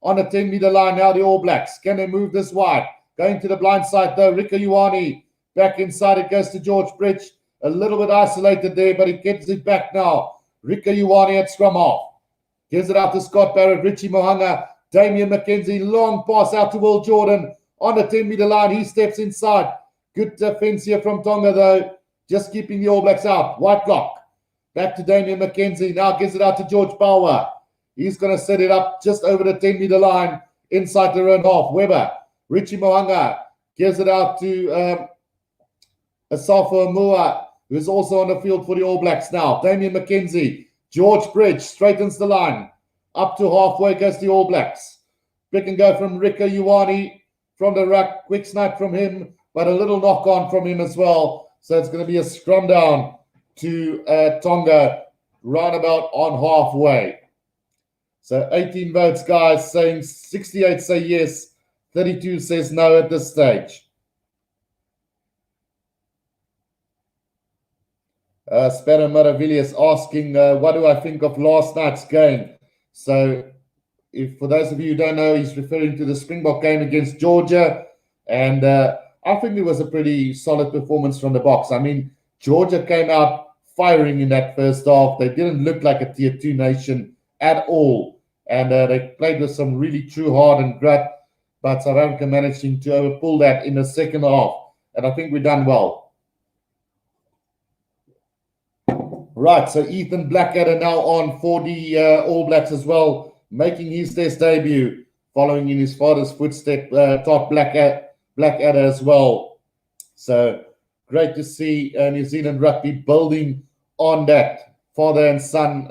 on the 10-meter line. Now the All Blacks. Can they move this wide? Going to the blind side though. Rico Ioane. Back inside it goes to George Bridge. A little bit isolated there, but he gets it back now. Rico Ioane at scrum half. Gives it out to Scott Barrett. Richie Mohanga. Damien McKenzie. Long pass out to Will Jordan. On the 10-meter line, he steps inside. Good defense here from Tonga, though. Just keeping the All Blacks out. Whitelock. Back to Damien McKenzie. Now gives it out to George Bauer. He's going to set it up just over the 10-meter line inside their own half. Weber. Richie Mohanga gives it out to Asafo Mua, who's also on the field for the All Blacks now. Damien McKenzie. George Bridge straightens the line. Up to halfway goes the All Blacks. Pick and go from Rico Ioane. From the ruck, quick snipe from him, but a little knock on from him as well. So it's going to be a scrum down to Tonga, roundabout on halfway. So 18 votes, guys, saying 68 say yes, 32 says no at this stage. Spero Maravillas asking, what do I think of last night's game? So for those of you who don't know, he's referring to the Springbok game against Georgia. And I think it was a pretty solid performance from the box. I mean, Georgia came out firing in that first half. They didn't look like a Tier 2 nation at all. And they played with some really true heart and grit. But South Africa managing to overpull that in the second half. And I think we've done well. Right, so Ethan Blackadder now on for the All Blacks as well. Making his test debut, following in his father's footstep, Todd Blackadder as well. So great to see New Zealand rugby building on that father and son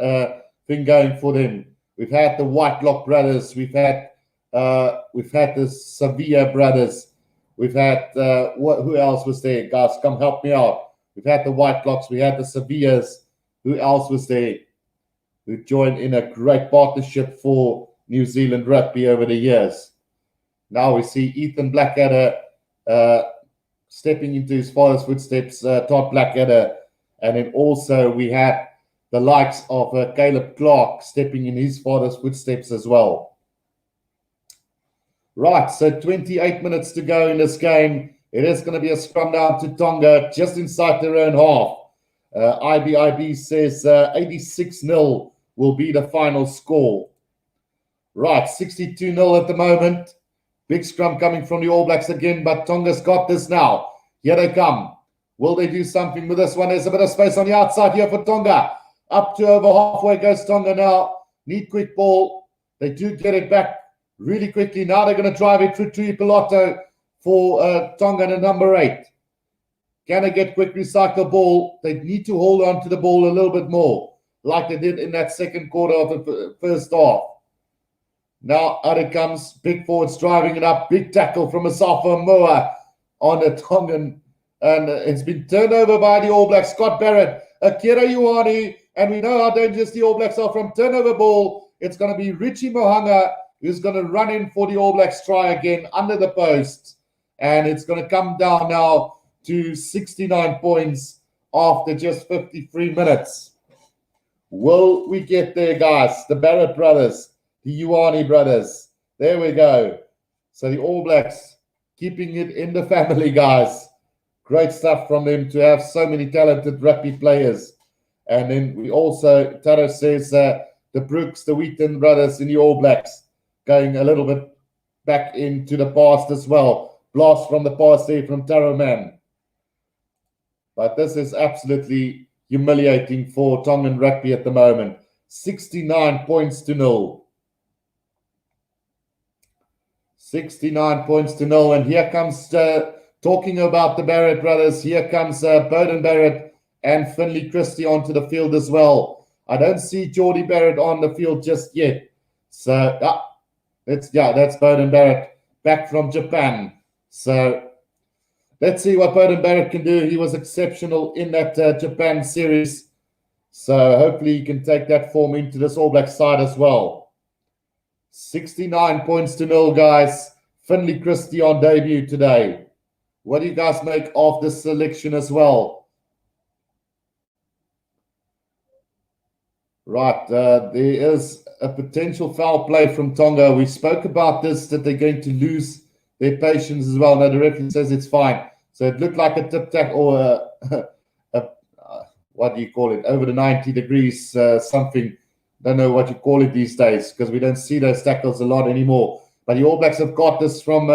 thing going for them. We've had the Whitelock brothers. We've had the Sevilla brothers. We've had who else was there? Guys, come help me out. We've had the Whitelocks. We had the Sevillas. Who else was there? Who joined in a great partnership for New Zealand rugby over the years. Now we see Ethan Blackadder stepping into his father's footsteps, Todd Blackadder, and then also we had the likes of Caleb Clark stepping in his father's footsteps as well. Right, so 28 minutes to go in this game. It is going to be a scrum down to Tonga, just inside their own half. IBIB says 86-0 will be the final score. Right, 62-0 at the moment. Big scrum coming from the All Blacks again, but Tonga's got this now. Here they come. Will they do something with this one? There's a bit of space on the outside here for Tonga. Up to over halfway goes Tonga now. Need quick ball. They do get it back really quickly. Now they're going to drive it through to Ipoloto for Tonga and number 8. Can they get quick recycle ball? They need to hold on to the ball a little bit more, like they did in that second quarter of the first half. Now out it comes. Big forwards driving it up. Big tackle from Asafa Moa on the Tongan. And it's been turned over by the All Blacks. Scott Barrett, Akira Ioane. And we know how dangerous the All Blacks are from turnover ball. It's going to be Richie Mohanga who's going to run in for the All Blacks try again under the post. And it's going to come down now to 69 points after just 53 minutes. Will we get there, guys? The Barrett brothers, the Ioane brothers. There we go. So the All Blacks keeping it in the family, guys. Great stuff from them to have so many talented rugby players. And then we also, Taro says, the Brooks, the Wheaton brothers in the All Blacks going a little bit back into the past as well. Blast from the past there from Taro Man. But this is absolutely humiliating for Tongan rugby at the moment. 69 points to 0. 69 points to 0. And here comes, talking about the Barrett brothers, here comes Bowden Barrett and Finley Christie onto the field as well. I don't see Geordie Barrett on the field just yet. So, that's Bowden Barrett back from Japan. So, let's see what Bowden Barrett can do. He was exceptional in that Japan series. So hopefully he can take that form into this All Black side as well. 69 points to 0, guys. Finley Christie on debut today. What do you guys make of this selection as well? Right, there is a potential foul play from Tonga. We spoke about this, that they're going to lose their patience as well. No, the referee says it's fine. So it looked like a tip-tack or what do you call it? Over the 90 degrees something. Don't know what you call it these days because we don't see those tackles a lot anymore. But the All Blacks have got this from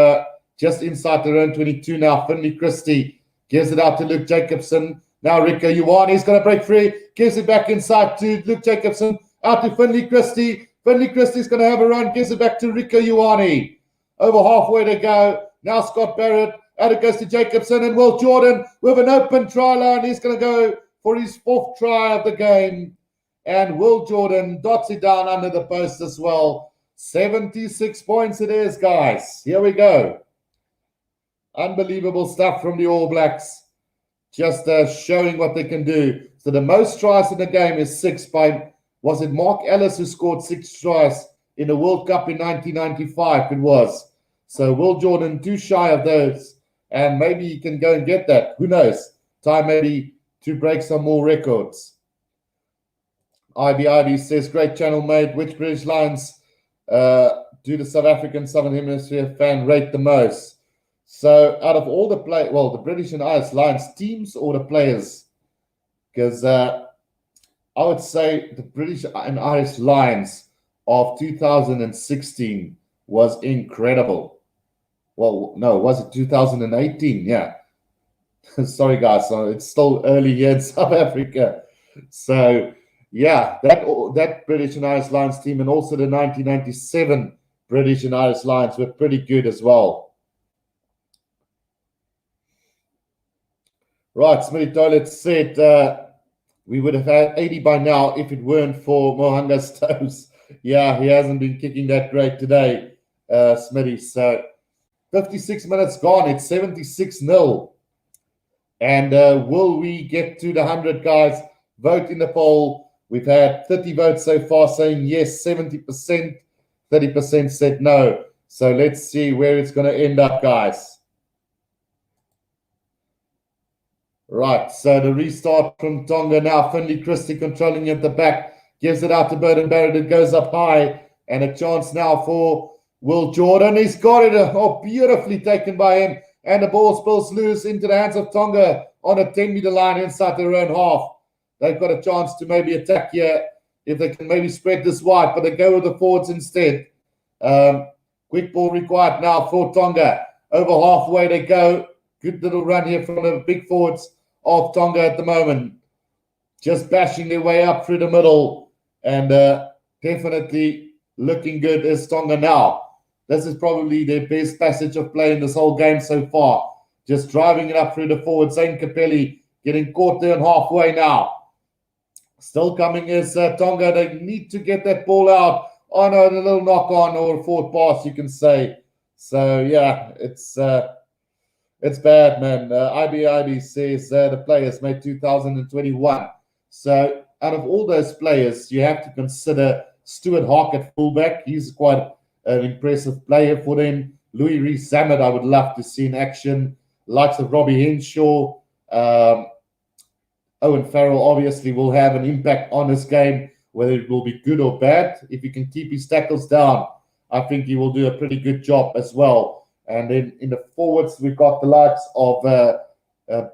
just inside their own 22 now. Finley Christie gives it out to Luke Jacobson. Now Rico Ioane is going to break free. Gives it back inside to Luke Jacobson. Out to Finley Christie. Finley Christie is going to have a run. Gives it back to Rico Ioane. Over halfway to go. Now Scott Barrett. Out it goes to Jacobson and Will Jordan with an open try line. He's going to go for his 4th try of the game. And Will Jordan dots it down under the post as well. 76 points it is, guys. Here we go. Unbelievable stuff from the All Blacks. Just showing what they can do. So the most tries in the game is 6 by, was it Mark Ellis who scored 6 tries in the World Cup in 1995? It was. So Will Jordan, too shy of those. And maybe he can go and get that. Who knows? Time maybe to break some more records. IBIB says, great channel mate. Which British Lions do the South African Southern Hemisphere fan rate the most? So out of all the the British and Irish Lions teams or the players? Because I would say the British and Irish Lions of 2016 was incredible. Well, no, was it 2018? Yeah. Sorry, guys. So it's still early here in South Africa. So, yeah, that British and Irish Lions team and also the 1997 British and Irish Lions were pretty good as well. Right, Smitty Toilet said we would have had 80 by now if it weren't for Mohanga's toes. Yeah, he hasn't been kicking that great today, Smitty. So 56 minutes gone. It's 76-0. And will we get to the 100, guys? Vote in the poll. We've had 30 votes so far saying yes, 70%. 30% said no. So let's see where it's going to end up, guys. Right, so the restart from Tonga now. Finley Christie controlling at the back. Gives it out to Burden Barrett. It goes up high. And a chance now for Will Jordan. He's got it. Oh, beautifully taken by him. And the ball spills loose into the hands of Tonga on a 10-meter line inside their own half. They've got a chance to maybe attack here if they can maybe spread this wide, but they go with the forwards instead. Quick ball required now for Tonga. Over halfway they go. Good little run here from the big forwards of Tonga at the moment. Just bashing their way up through the middle. And definitely looking good is Tonga now. This is probably their best passage of play in this whole game so far. Just driving it up through the forward. Zane Capelli getting caught there halfway now. Still coming is Tonga. They need to get that ball out on a little knock on or a forward pass, you can say. So, yeah, it's bad, man. IB says the players made 2021. So, out of all those players, you have to consider Stuart Hawke at fullback. He's quite an impressive player for them. Louis Rees-Zammit, I would love to see in action. Likes of Robbie Henshaw. Owen Farrell obviously will have an impact on this game, whether it will be good or bad. If he can keep his tackles down, I think he will do a pretty good job as well. And then in the forwards, we've got the likes of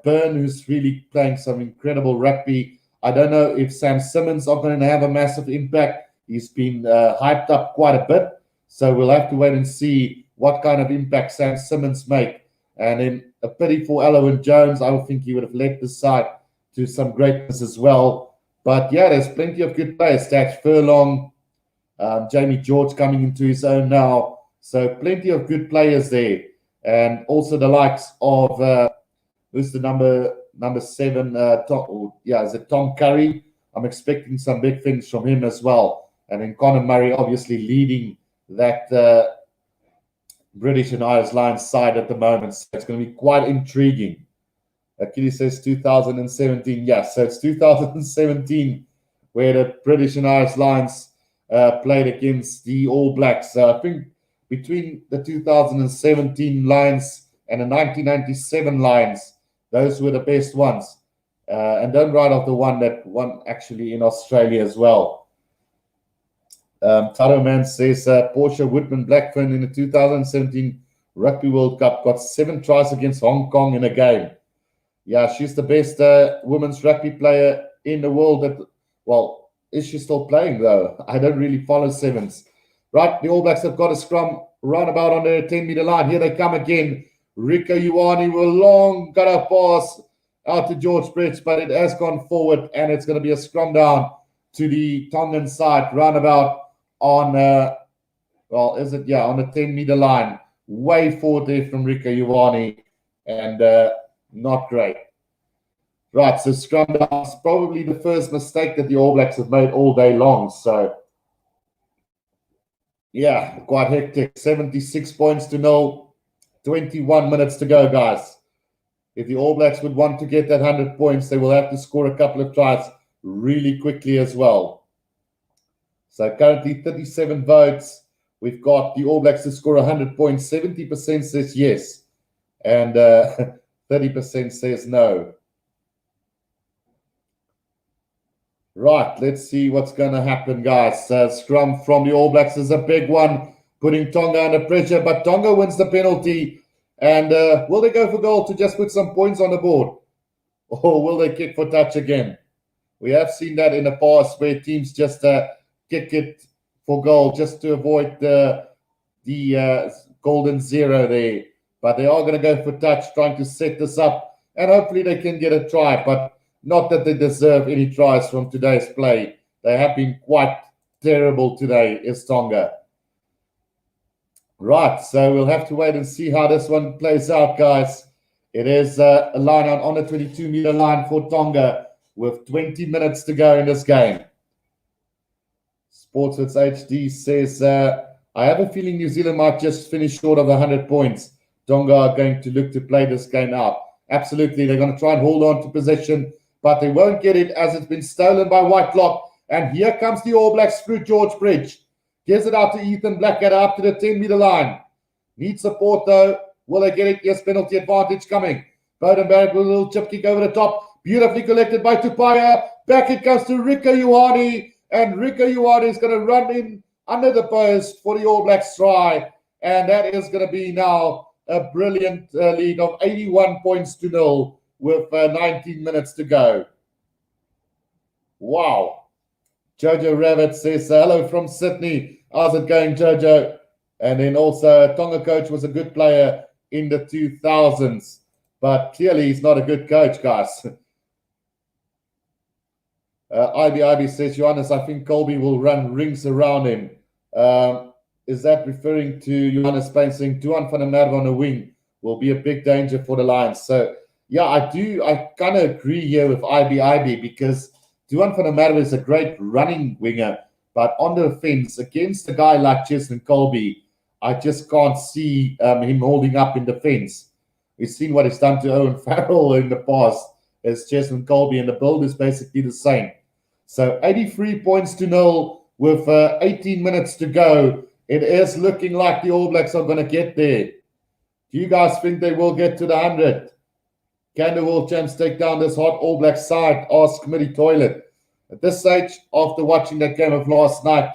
Byrne, who's really playing some incredible rugby. I don't know if Sam Simmons are going to have a massive impact. He's been hyped up quite a bit. So we'll have to wait and see what kind of impact Sam Simmons make. And then a pity for Alwyn Jones. I would think he would have led the side to some greatness as well. But yeah, there's plenty of good players. Stats Furlong, Jamie George coming into his own now. So plenty of good players there. And also the likes of, who's the number 7? Is it Tom Curry? I'm expecting some big things from him as well. And then Conor Murray obviously leading that British and Irish Lions side at the moment. So it's going to be quite intriguing. Achilles says 2017. Yes, so it's 2017 where the British and Irish Lions played against the All Blacks. So I think between the 2017 Lions and the 1997 Lions, those were the best ones. And don't write off the one that won actually in Australia as well. Taro Man says Portia Woodman Blackburn in the 2017 Rugby World Cup got 7 tries against Hong Kong in a game. Yeah, she's the best women's rugby player in the world. Well, is she still playing though? I don't really follow sevens. Right, the All Blacks have got a scrum roundabout on their 10-meter line. Here they come again. Rico Ioane will long got a pass out to George Bridge, but it has gone forward, and it's going to be a scrum down to the Tongan side roundabout on, on the 10-meter line. Way forward there from Rico Ioane, and not great. Right, so scrum down is probably the first mistake that the All Blacks have made all day long. So, yeah, quite hectic. 76 points to 0. 21 minutes to go, guys. If the All Blacks would want to get that 100 points, they will have to score a couple of tries really quickly as well. So currently 37 votes. We've got the All Blacks to score 100 points. 70% says yes, and 30% says no. Right, let's see what's going to happen, guys. Scrum from the All Blacks is a big one, putting Tonga under pressure, but Tonga wins the penalty. And will they go for goal to just put some points on the board? Or will they kick for touch again? We have seen that in the past where teams just kick it for goal just to avoid the golden zero there. But they are going to go for touch, trying to set this up. And hopefully they can get a try, but not that they deserve any tries from today's play. They have been quite terrible today, is Tonga. Right, so we'll have to wait and see how this one plays out, guys. It is a line out on the 22-meter line for Tonga with 20 minutes to go in this game. Sportswits HD says, I have a feeling New Zealand might just finish short of 100 points. Tonga are going to look to play this game out. Absolutely, they're going to try and hold on to possession, but they won't get it as it's been stolen by Whitelock. And here comes the All Blacks through George Bridge. Gives it out to Ethan Blackadder up to the 10-meter line. Needs support though. Will they get it? Yes, penalty advantage coming. Bowden Barrett with a little chip kick over the top. Beautifully collected by Tupaia. Back it comes to Rika Ioane. And Rika Ioane is going to run in under the post for the All Blacks try. And that is going to be now a brilliant lead of 81 points to 0 with 19 minutes to go. Wow. Jojo Rabbit says, hello from Sydney. How's it going, Jojo? And then also, a Tonga coach was a good player in the 2000s. But clearly, he's not a good coach, guys. IB says, Johannes, I think Colby will run rings around him. Is that referring to Johannes Spain saying Tuan van der Merwe on a wing will be a big danger for the Lions? So, yeah, I kind of agree here with IB because Tuan van der Merwe is a great running winger, but on the fence against a guy like Cheslin Colby, I just can't see him holding up in defense. We've seen what he's done to Owen Farrell in the past as Cheslin Colby, and the build is basically the same. So 83 points to 0 with 18 minutes to go. It is looking like the All Blacks are going to get there. Do you guys think they will get to the 100? Can the World Champs take down this hot All Black side? Ask Committee Toilet. At this stage, after watching that game of last night,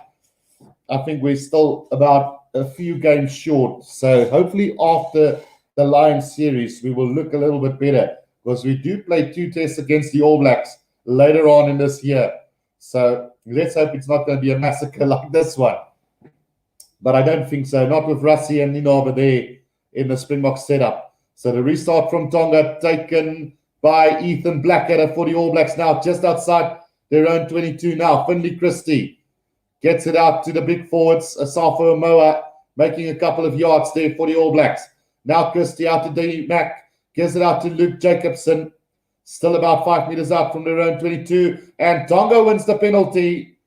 I think we're still about a few games short. So hopefully after the Lions series, we will look a little bit better because we do play 2 tests against the All Blacks later on in this year. So let's hope it's not going to be a massacre like this one. But I don't think so. Not with Rassie and Nino over there in the Springbok setup. So the restart from Tonga taken by Ethan Blackadder for the All Blacks now, just outside their own 22 now. Finley Christie gets it out to the big forwards. Asafo Amoa making a couple of yards there for the All Blacks. Now Christie out to Davey Mack. Gives it out to Luke Jacobson. Still about 5 meters out from their own 22. And Tonga wins the penalty.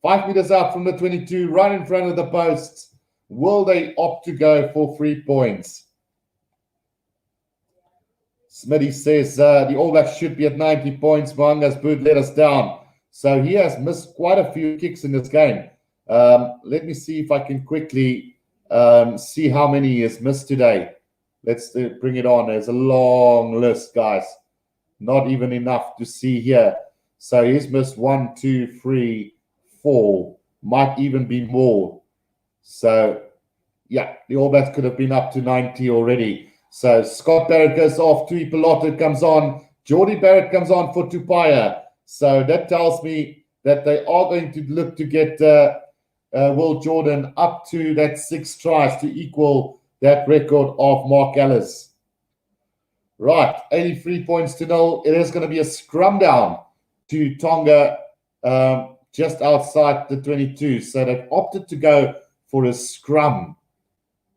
5 meters out from the 22, right in front of the posts. Will they opt to go for 3 points? Smitty says the All Blacks should be at 90 points. Mwanga's boot let us down. So he has missed quite a few kicks in this game. Let me see if I can quickly see how many he has missed today. Let's bring it on. There's a long list, guys. Not even enough to see here. So he's missed 1, 2, 3, 4. Might even be more. So, yeah, the All Blacks could have been up to 90 already. So Scott Barrett goes off, Tui Piloto comes on, Geordie Barrett comes on for Tupaia. So that tells me that they are going to look to get Will Jordan up to that 6 tries to equal that record of Mark Ellis. Right, 83 points to 0. It is going to be a scrum down to Tonga just outside the 22. So they've opted to go for a scrum.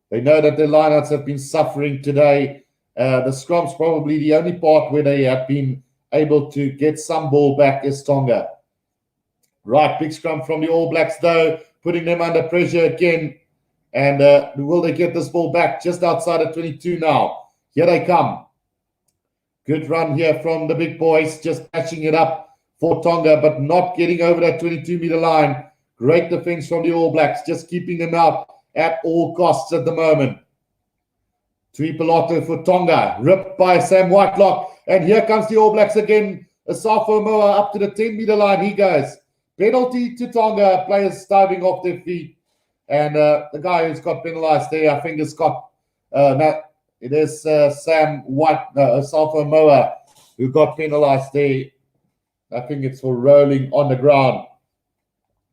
They know that their lineouts have been suffering today. The scrum's probably the only part where they have been able to get some ball back is Tonga. Right, big scrum from the All Blacks, though, putting them under pressure again. And will they get this ball back just outside of 22 now? Here they come. Good run here from the big boys, just patching it up for Tonga, but not getting over that 22-meter line. Great defense from the All Blacks, just keeping them out at all costs at the moment. Tui Piloto for Tonga, ripped by Sam Whitelock. And here comes the All Blacks again. Asafo Moa up to the 10-meter line. He goes. Penalty to Tonga. Players diving off their feet. And the guy who's got penalized there, I think, is Scott. It is Sam Asafo Moa who got penalized there. I think it's for rolling on the ground.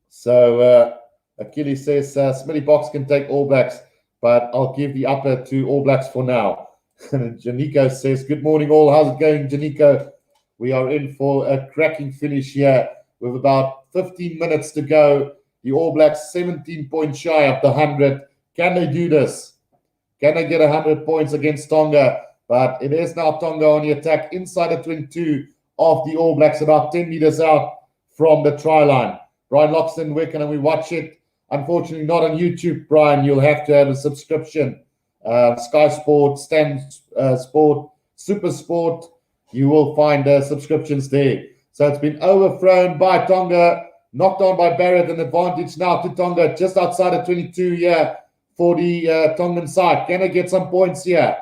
So Achilles says Smitty Box can take All Blacks, but I'll give the upper to All Blacks for now. Janico says, good morning all. How's it going, Janico? We are in for a cracking finish here with about 15 minutes to go. The All Blacks 17 points shy of the 100. Can they do this? Can they get 100 points against Tonga? But it is now Tonga on the attack inside the 22 of the All Blacks, about 10 meters out from the try line. Brian Loxton, where can we watch it? Unfortunately, not on YouTube, Brian. You'll have to have a subscription. Sky Sport, Stan Sport, Super Sport. You will find subscriptions there. So it's been overthrown by Tonga, knocked on by Barrett, an advantage now to Tonga, just outside of 22 here for the Tongan side. Can I get some points here?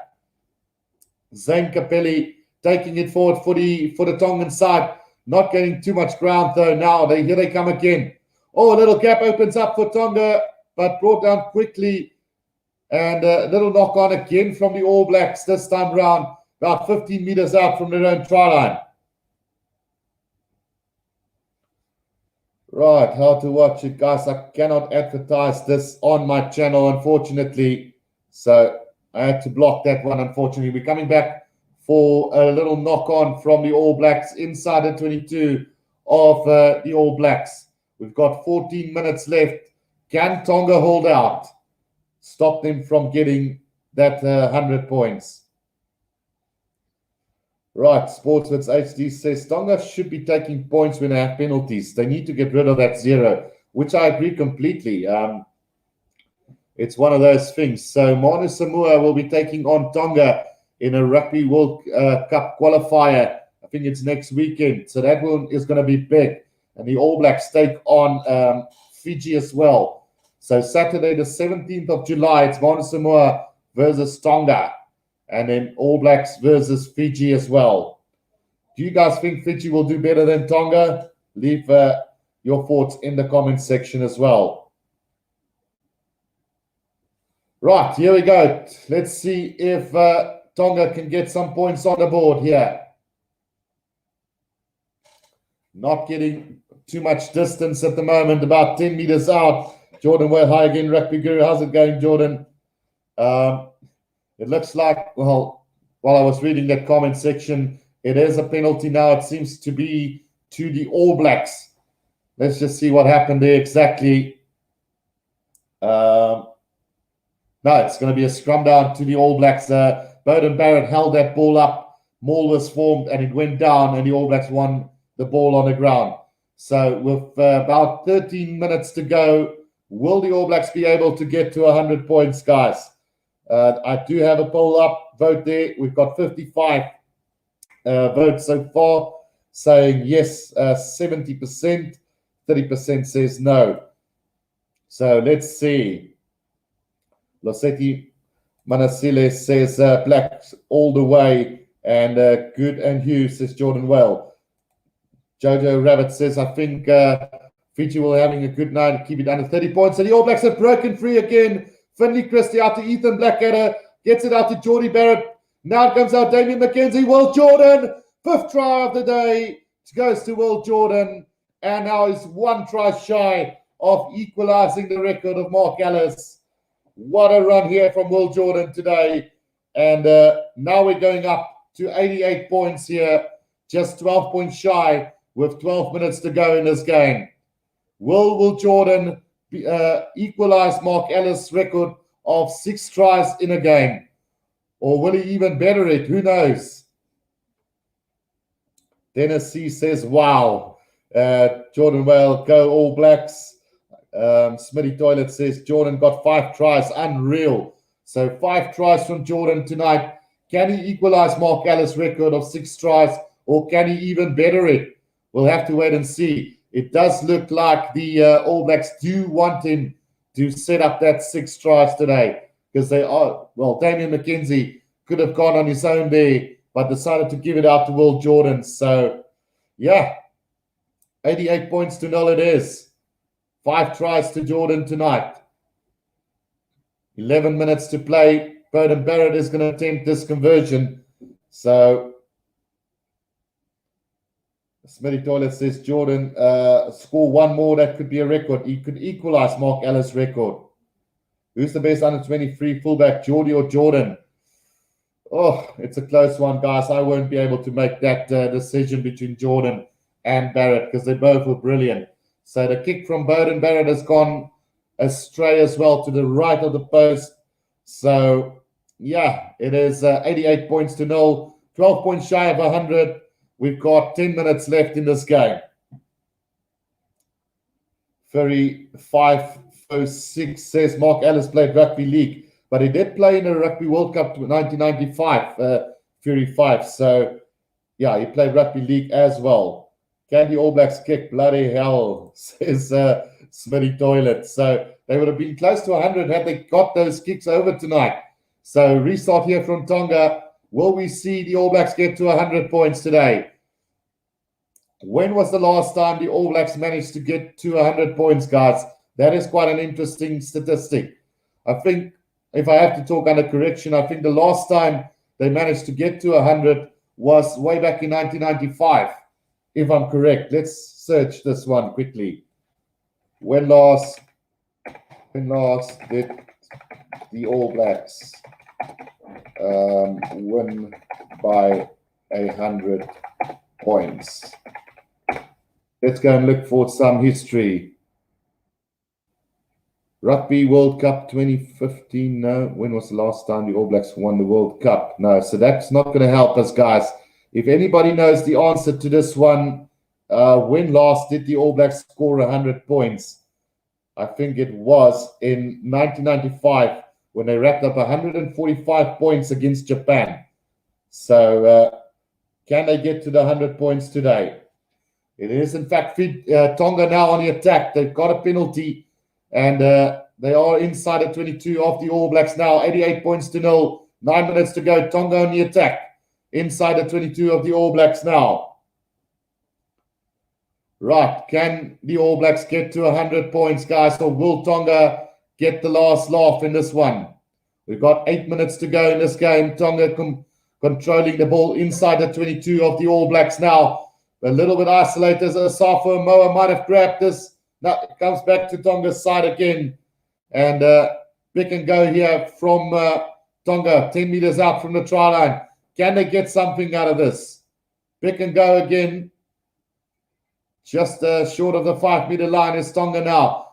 Zane Capelli taking it forward for the Tongan side. Not getting too much ground though now. Here they come again. Oh, a little gap opens up for Tonga, but brought down quickly. And a little knock on again from the All Blacks this time round, about 15 meters out from their own try line. Right, how to watch it, guys. I cannot advertise this on my channel, unfortunately. So I had to block that one, unfortunately. We're coming back for a little knock on from the All Blacks inside the 22 of the All Blacks. We've got 14 minutes left. Can Tonga hold out? Stop them from getting that 100 points. Right, Sportswits HD says Tonga should be taking points when they have penalties. They need to get rid of that 0, which I agree completely. It's one of those things. So Manu Samoa will be taking on Tonga in a Rugby World Cup qualifier. I think it's next weekend. So that one is going to be big. And the All Blacks take on Fiji as well. So Saturday, the 17th of July, it's Manu Samoa versus Tonga. And then All Blacks versus Fiji as well. Do you guys think Fiji will do better than Tonga? Leave your thoughts in the comments section as well. Right, here we go. Let's see if Tonga can get some points on the board here. Not getting too much distance at the moment, about 10 meters out. Jordan Ware, hi again, Rugby Guru. How's it going, Jordan? It looks like, well, while I was reading that comment section, it is a penalty now. It seems to be to the All Blacks. Let's just see what happened there exactly. No, it's going to be a scrum down to the All Blacks. Beauden Barrett held that ball up. Maul was formed and it went down and the All Blacks won the ball on the ground. So with about 13 minutes to go, will the All Blacks be able to get to 100 points, guys? I do have a poll up, vote there. We've got 55 votes so far saying yes, 70%, 30% says no. So let's see. Losetti Manasile says Blacks all the way, and Good and Hugh says Jordan well. Jojo Rabbit says, I think Fiji will having a good night, keep it under 30 points. And the All Blacks have broken free again. Finley Christie out to Ethan Blackadder, gets it out to Geordie Barrett. Now it comes out Damien McKenzie. Will Jordan, 5th try of the day, goes to Will Jordan, and now he's 1 try shy of equalizing the record of Mark Ellis. What a run here from Will Jordan today. And now we're going up to 88 points here, just 12 points shy with 12 minutes to go in this game. Will Jordan equalize Mark Ellis' record of 6 tries in a game? Or will he even better it? Who knows? Dennis C says, wow. Jordan Whale, go All Blacks. Smitty Toilet says, Jordan got 5 tries. Unreal. So 5 tries from Jordan tonight. Can he equalize Mark Ellis' record of 6 tries? Or can he even better it? We'll have to wait and see. It does look like the All Blacks do want him to set up that 6 tries today, because they are, well, Damien McKenzie could have gone on his own there, but decided to give it out to Will Jordan. So, yeah, 88 points to 0 it is. 5 tries to Jordan tonight. 11 minutes to play. Beauden Barrett is going to attempt this conversion. So, Smitty Toilet says Jordan score 1 more. That could be a record. He could equalize Mark Ellis' record. Who's the best under 23 fullback, Geordie or Jordan? Oh, it's a close one, guys. I won't be able to make that decision between Jordan and Barrett because they both were brilliant. So the kick from Beauden Barrett has gone astray as well to the right of the post. So Yeah, it is 88 points to 0, 12 points shy of 100. We've got 10 minutes left in this game. Fury 506 says Mark Ellis played rugby league, but he did play in a Rugby World Cup 1995, Fury 5. So, yeah, he played rugby league as well. Can the All Blacks kick? Bloody hell, says Smitty Toilet. So they would have been close to 100 had they got those kicks over tonight. So restart here from Tonga. Will we see the All Blacks get to 100 points today? When was the last time the All Blacks managed to get to 100 points, guys? That is quite an interesting statistic. I think, if I have to talk under correction, I think the last time they managed to get to 100 was way back in 1995, if I'm correct. Let's search this one quickly. When last did the All Blacks win by 100 points? Let's go and look for some history. Rugby World Cup 2015. No. When was the last time the All Blacks won the World Cup? No. So that's not going to help us, guys. If anybody knows the answer to this one, when last did the All Blacks score 100 points? I think it was in 1995 when they racked up 145 points against Japan. So can they get to the 100 points today? It is, in fact, Tonga now on the attack. They've got a penalty, and they are inside the 22 of the All Blacks now. 88 points to 0. 9 minutes to go. Tonga on the attack. Inside the 22 of the All Blacks now. Right. Can the All Blacks get to 100 points, guys? Or will Tonga get the last laugh in this one? We've got 8 minutes to go in this game. Tonga controlling the ball inside the 22 of the All Blacks now. A little bit isolated. Asafo Moa might have grabbed this. Now it comes back to Tonga's side again. And pick and go here from Tonga, 10 meters out from the try line. Can they get something out of this? Pick and go again. Just short of the 5 meter line is Tonga now.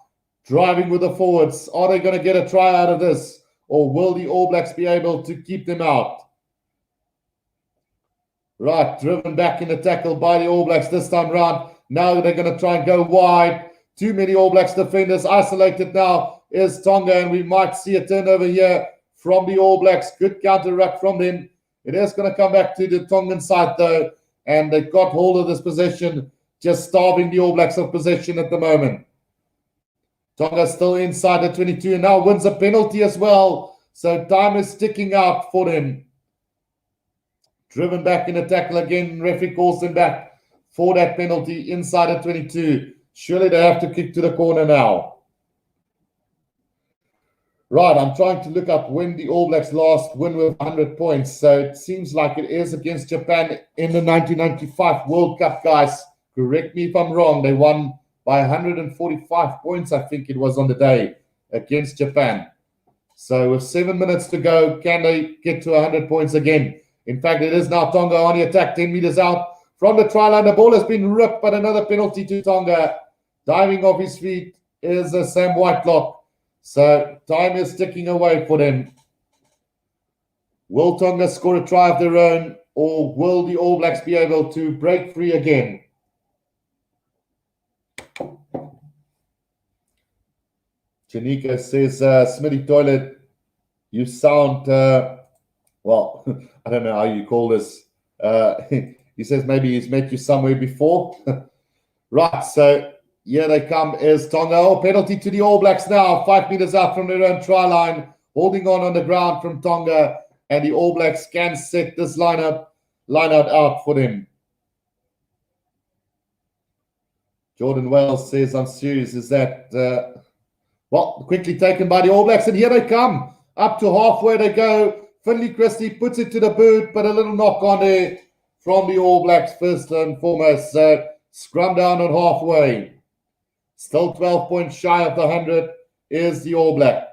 Driving with the forwards. Are they going to get a try out of this? Or will the All Blacks be able to keep them out? Right, driven back in the tackle by the All Blacks this time round. Now they're going to try and go wide. Too many All Blacks defenders. Isolated now is Tonga, and we might see a turnover here from the All Blacks. Good counter ruck from them. It is going to come back to the Tongan side, though, and they've got hold of this possession, just starving the All Blacks of possession at the moment. Tonga still inside the 22, and now wins a penalty as well. So time is ticking out for them. Driven back in the tackle again. Referee calls them back for that penalty inside the 22. Surely they have to kick to the corner now. Right, I'm trying to look up when the All Blacks last win with 100 points. So it seems like it is against Japan in the 1995 World Cup, guys. Correct me if I'm wrong. They won by 145 points, I think it was on the day, against Japan. So with 7 minutes to go, can they get to 100 points again? In fact, it is now Tonga on the attack, 10 meters out from the try line. The ball has been ripped, but another penalty to Tonga. Diving off his feet is Sam Whitelock. So time is ticking away for them. Will Tonga score a try of their own, or will the All Blacks be able to break free again? Janika says, Smitty Toilet, you sound... well, I don't know how you call this. He says maybe he's met you somewhere before. Right, so here they come is Tonga. Oh, penalty to the All Blacks now. 5 meters out from their own try line. Holding on the ground from Tonga. And the All Blacks can set this lineup out for them. Jordan Wells says, I'm serious. Is that... well, quickly taken by the All Blacks. And here they come. Up to halfway they go. Finley Christie puts it to the boot, but a little knock on there from the All Blacks first and foremost. So scrum down on halfway. Still 12 points shy of the 100 is the All Black.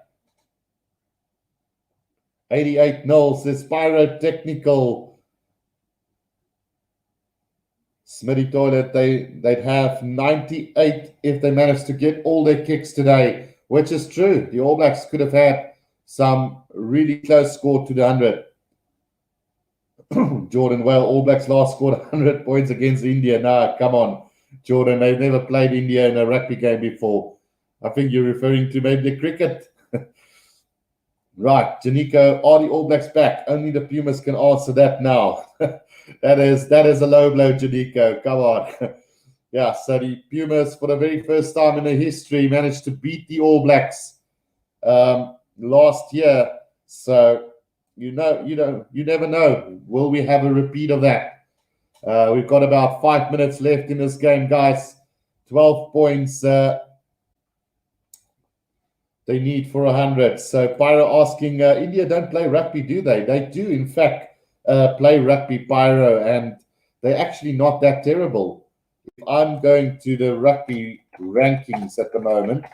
88-0 says Pyrotechnical. Smitty Toilet, they'd have 98 if they managed to get all their kicks today, which is true. The All Blacks could have had some really close score to the 100. Jordan, well, All Blacks last scored 100 points against India. Nah, come on, Jordan. They've never played India in a rugby game before. I think you're referring to maybe the cricket. Right, Janico, are the All Blacks back? Only the Pumas can answer that now. that is a low blow, Janico. Come on. Yeah, so the Pumas, for the very first time in their history, managed to beat the All Blacks last year. So you never know. Will we have a repeat of that? We've got about 5 minutes left in this game, guys. 12 points they need for 100. So Pyro asking, India don't play rugby, do they? They do, in fact, play rugby, Pyro, and they're actually not that terrible. If I'm going to the rugby rankings at the moment,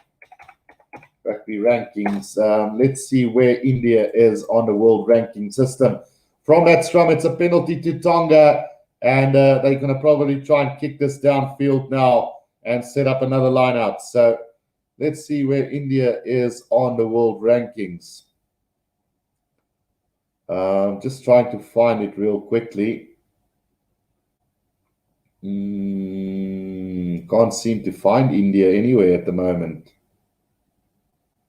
let's see where India is on the world ranking system. From that scrum, it's a penalty to Tonga, and they're going to probably try and kick this downfield now and set up another line out. So let's see where India is on the world rankings. Just trying to find it real quickly. Can't seem to find India anywhere at the moment.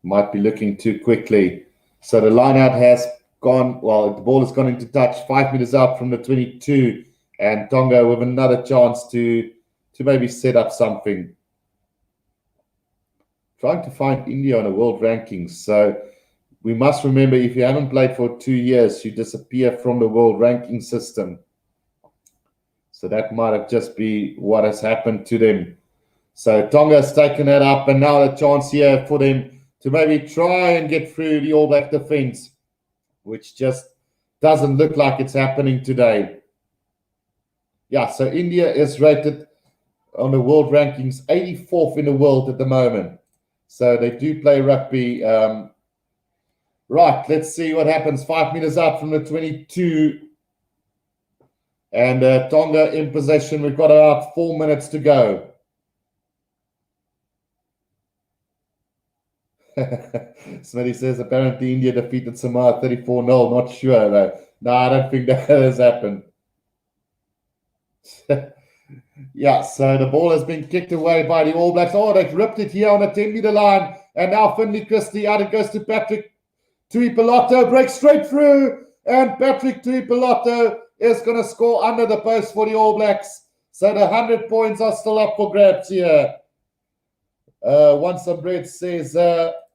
Might be looking too quickly. So the line out has gone, well, the ball has gone into touch 5 meters out from the 22, and Tonga with another chance to maybe set up something. Trying to find India on the world rankings. So we must remember, if you haven't played for 2 years, you disappear from the world ranking system. So that might have just be what has happened to them. So Tonga has taken that up, and now a chance here for them to maybe try and get through the All Black defense, which just doesn't look like it's happening today. Yeah, so India is rated on the world rankings 84th in the world at the moment. So they do play rugby. Right, let's see what happens. 5 meters out from the 22. And Tonga in possession. We've got about 4 minutes to go. Smitty says apparently India defeated Samoa 34-0. Not sure though. No, I don't think that has happened. Yeah, so the ball has been kicked away by the All Blacks. Oh, they've ripped it here on the 10-meter line. And now Finley Christie out. It goes to Patrick Tuipoloto. Breaks straight through. And Patrick Tuipoloto is going to score under the post for the All Blacks. So the 100 points are still up for grabs here. Once a Bread says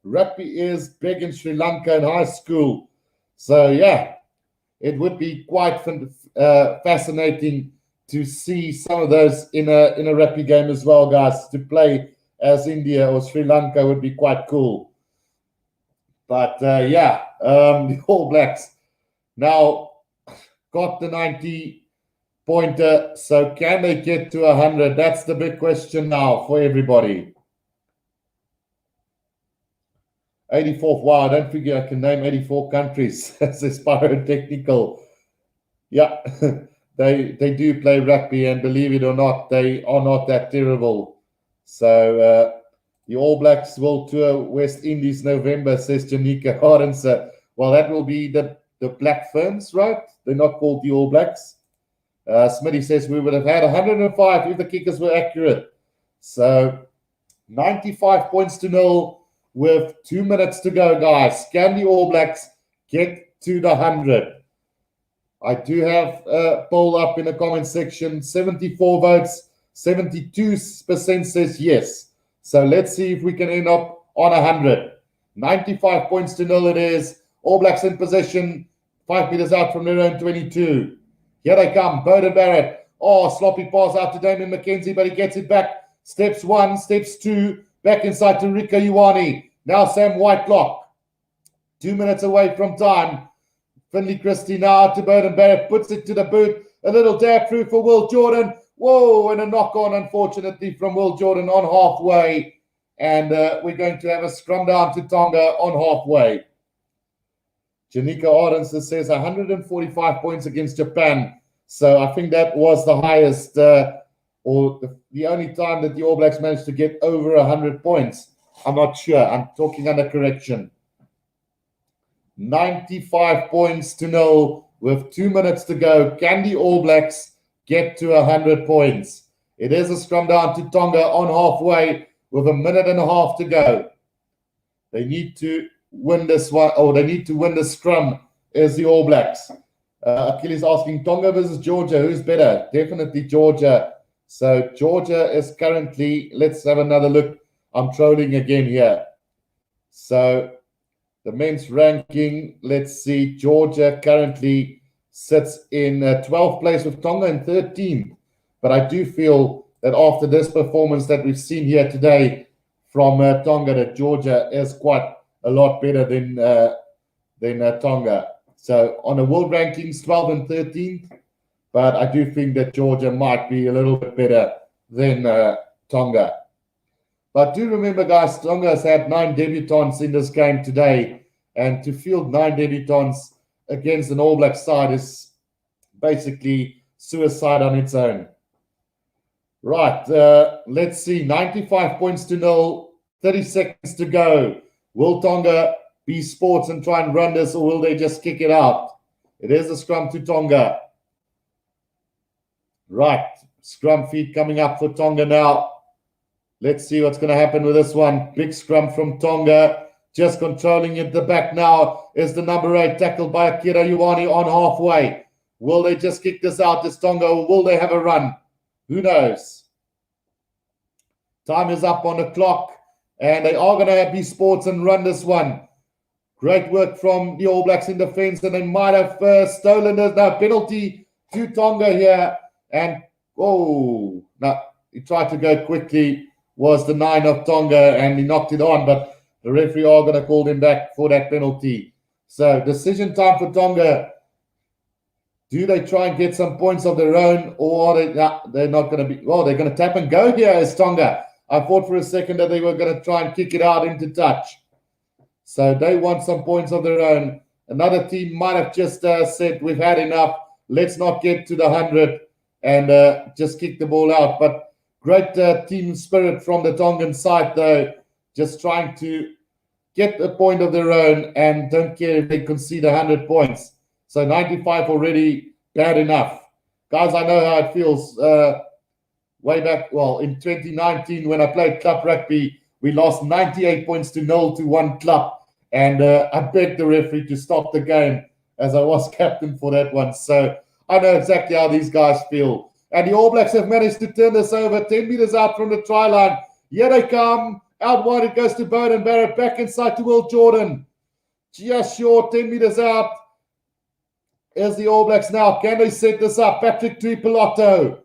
rugby is big in Sri Lanka in high school. So yeah, it would be quite fascinating to see some of those in a rugby game as well, guys. To play as India or Sri Lanka would be quite cool. But yeah, the All Blacks now got the 90-pointer. So can they get to 100? That's the big question now for everybody. 84th. Wow, I don't figure I can name 84 countries as a pyrotechnical. Yeah, they do play rugby, and believe it or not, they are not that terrible. So the All Blacks will tour West Indies November, says Janika Hardense. Well, that will be the Black Ferns, right? They're not called the All Blacks. Smitty says we would have had 105 if the kickers were accurate. So 95 points to 0 with 2 minutes to go, guys. Can the All Blacks get to the 100? I do have a poll up in the comment section. 74 votes, 72% says yes. So let's see if we can end up on 100. 95 points to 0 it is. All Blacks in possession, 5 meters out from their own 22. Here they come, Bowden Barrett. Oh, sloppy pass out to Damien McKenzie, but he gets it back. Steps 1, steps 2, back inside to Rika Ioane. Now Sam Whitelock. 2 minutes away from time. Finley Christie now to Bowden Barrett, puts it to the boot. A little dab through for Will Jordan. Whoa, and a knock-on, unfortunately, from Will Jordan on halfway. And we're going to have a scrum down to Tonga on halfway. Janika Ardenson says 145 points against Japan. So I think that was the highest or the only time that the All Blacks managed to get over 100 points. I'm not sure. I'm talking under correction. 95 points to 0 with 2 minutes to go. Can the All Blacks get to 100 points? It is a scrum down to Tonga on halfway with a minute and a half to go. They need to win this one, or they need to win the scrum as the All Blacks. Achilles asking, Tonga versus Georgia, who's better? Definitely Georgia. So Georgia is currently, let's have another look. I'm trolling again here. So the men's ranking, let's see, Georgia currently sits in 12th place with Tonga in 13th. But I do feel that after this performance that we've seen here today from Tonga, that Georgia is quite a lot better than Tonga. So on the world rankings, 12th and 13th, but I do think that Georgia might be a little bit better than Tonga. But do remember, guys, Tonga has had 9 debutants in this game today, and to field 9 debutants against an All Black side is basically suicide on its own. Right, let's see, 95 points to 0, 30 seconds to go. Will Tonga be sports and try and run this, or will they just kick it out? It is a scrum to Tonga. Right, scrum feed coming up for Tonga now. Let's see what's going to happen with this one. Big scrum from Tonga. Just controlling it. The back now is the number 8, tackled by Akira Ioane on halfway. Will they just kick this out as Tonga, or will they have a run? Who knows? Time is up on the clock, and they are going to be sports and run this one. Great work from the All Blacks in defense, and they might have stolen this. Now, penalty to Tonga here. And, oh, no, he tried to go quickly. Was the 9 of Tonga, and he knocked it on, but the referee are going to call him back for that penalty. So, decision time for Tonga. Do they try and get some points of their own, or are they, they're not going to be, well, they're going to tap and go here as Tonga. I thought for a second that they were going to try and kick it out into touch. So they want some points of their own. Another team might have just said, we've had enough. Let's not get to the 100 and just kick the ball out. But great team spirit from the Tongan side, though, just trying to get a point of their own and don't care if they concede 100 points. So 95 already, bad enough. Guys, I know how it feels. Way back, well, in 2019, when I played club rugby, we lost 98 points to 0 to one club. And I begged the referee to stop the game as I was captain for that one. So I know exactly how these guys feel. And the All Blacks have managed to turn this over 10 meters out from the try line. Here they come. Out wide it goes to Bowden Barrett. Back inside to Will Jordan. Just short, 10 meters out. Here's the All Blacks now. Can they set this up? Patrick Tuipolotto.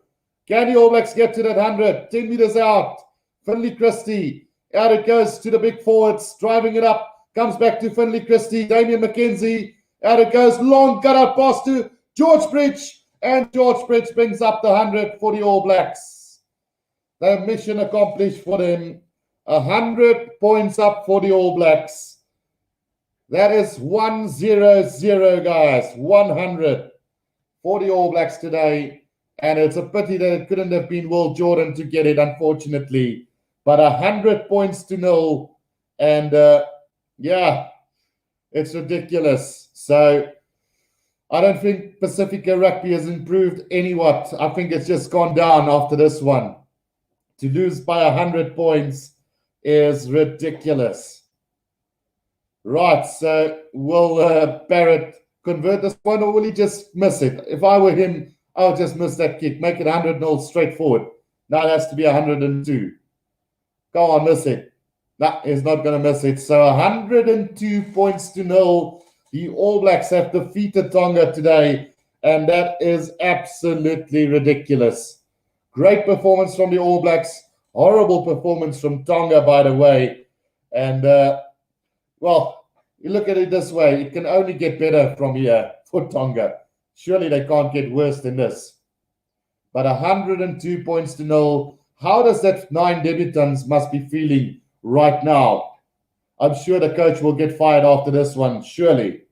Can the All Blacks get to that 100? 10 meters out. Finley Christie. Out it goes to the big forwards. Driving it up. Comes back to Finley Christie. Damian McKenzie. Out it goes. Long cut out pass to George Bridge. And George Bridge brings up the 100 for the All Blacks. The mission accomplished for them. 100 points up for the All Blacks. That is 100, guys. 100 for the All Blacks today. And it's a pity that it couldn't have been Will Jordan to get it, unfortunately. But 100 points to 0. And, yeah, it's ridiculous. So I don't think Pacifica Rugby has improved anywhat. I think it's just gone down after this one. To lose by 100 points is ridiculous. Right, so will Barrett convert this one, or will he just miss it? If I were him, I would just miss that kick. Make it 100-0 straight forward. Now it has to be 102. Go on, miss it. No, he's not going to miss it. So 102 points to 0. The All Blacks have defeated Tonga today, and that is absolutely ridiculous. Great performance from the All Blacks. Horrible performance from Tonga, by the way. And, well, you look at it this way. It can only get better from here for Tonga. Surely they can't get worse than this. But 102 points to 0. How does that 9 debutants must be feeling right now? I'm sure the coach will get fired after this one, surely.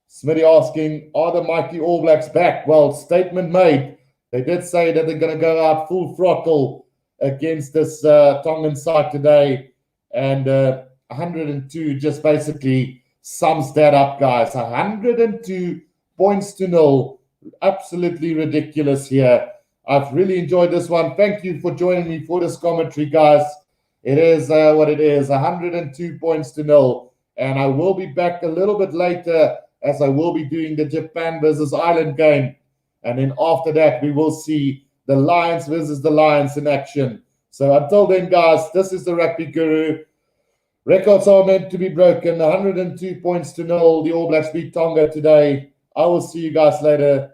Smitty asking, are the mighty All Blacks back? Well, statement made. They did say that they're going to go out full throttle against this Tongan side today. And 102 just basically sums that up, guys. 102 points to 0. Absolutely ridiculous here. I've really enjoyed this one. Thank you for joining me for this commentary, guys. It is what it is, 102 points to 0. And I will be back a little bit later as I will be doing the Japan versus Ireland game. And then after that, we will see the Lions versus the Lions in action. So until then, guys, this is the Rugby Guru. Records are meant to be broken. 102 points to 0. The All Blacks beat Tonga today. I will see you guys later.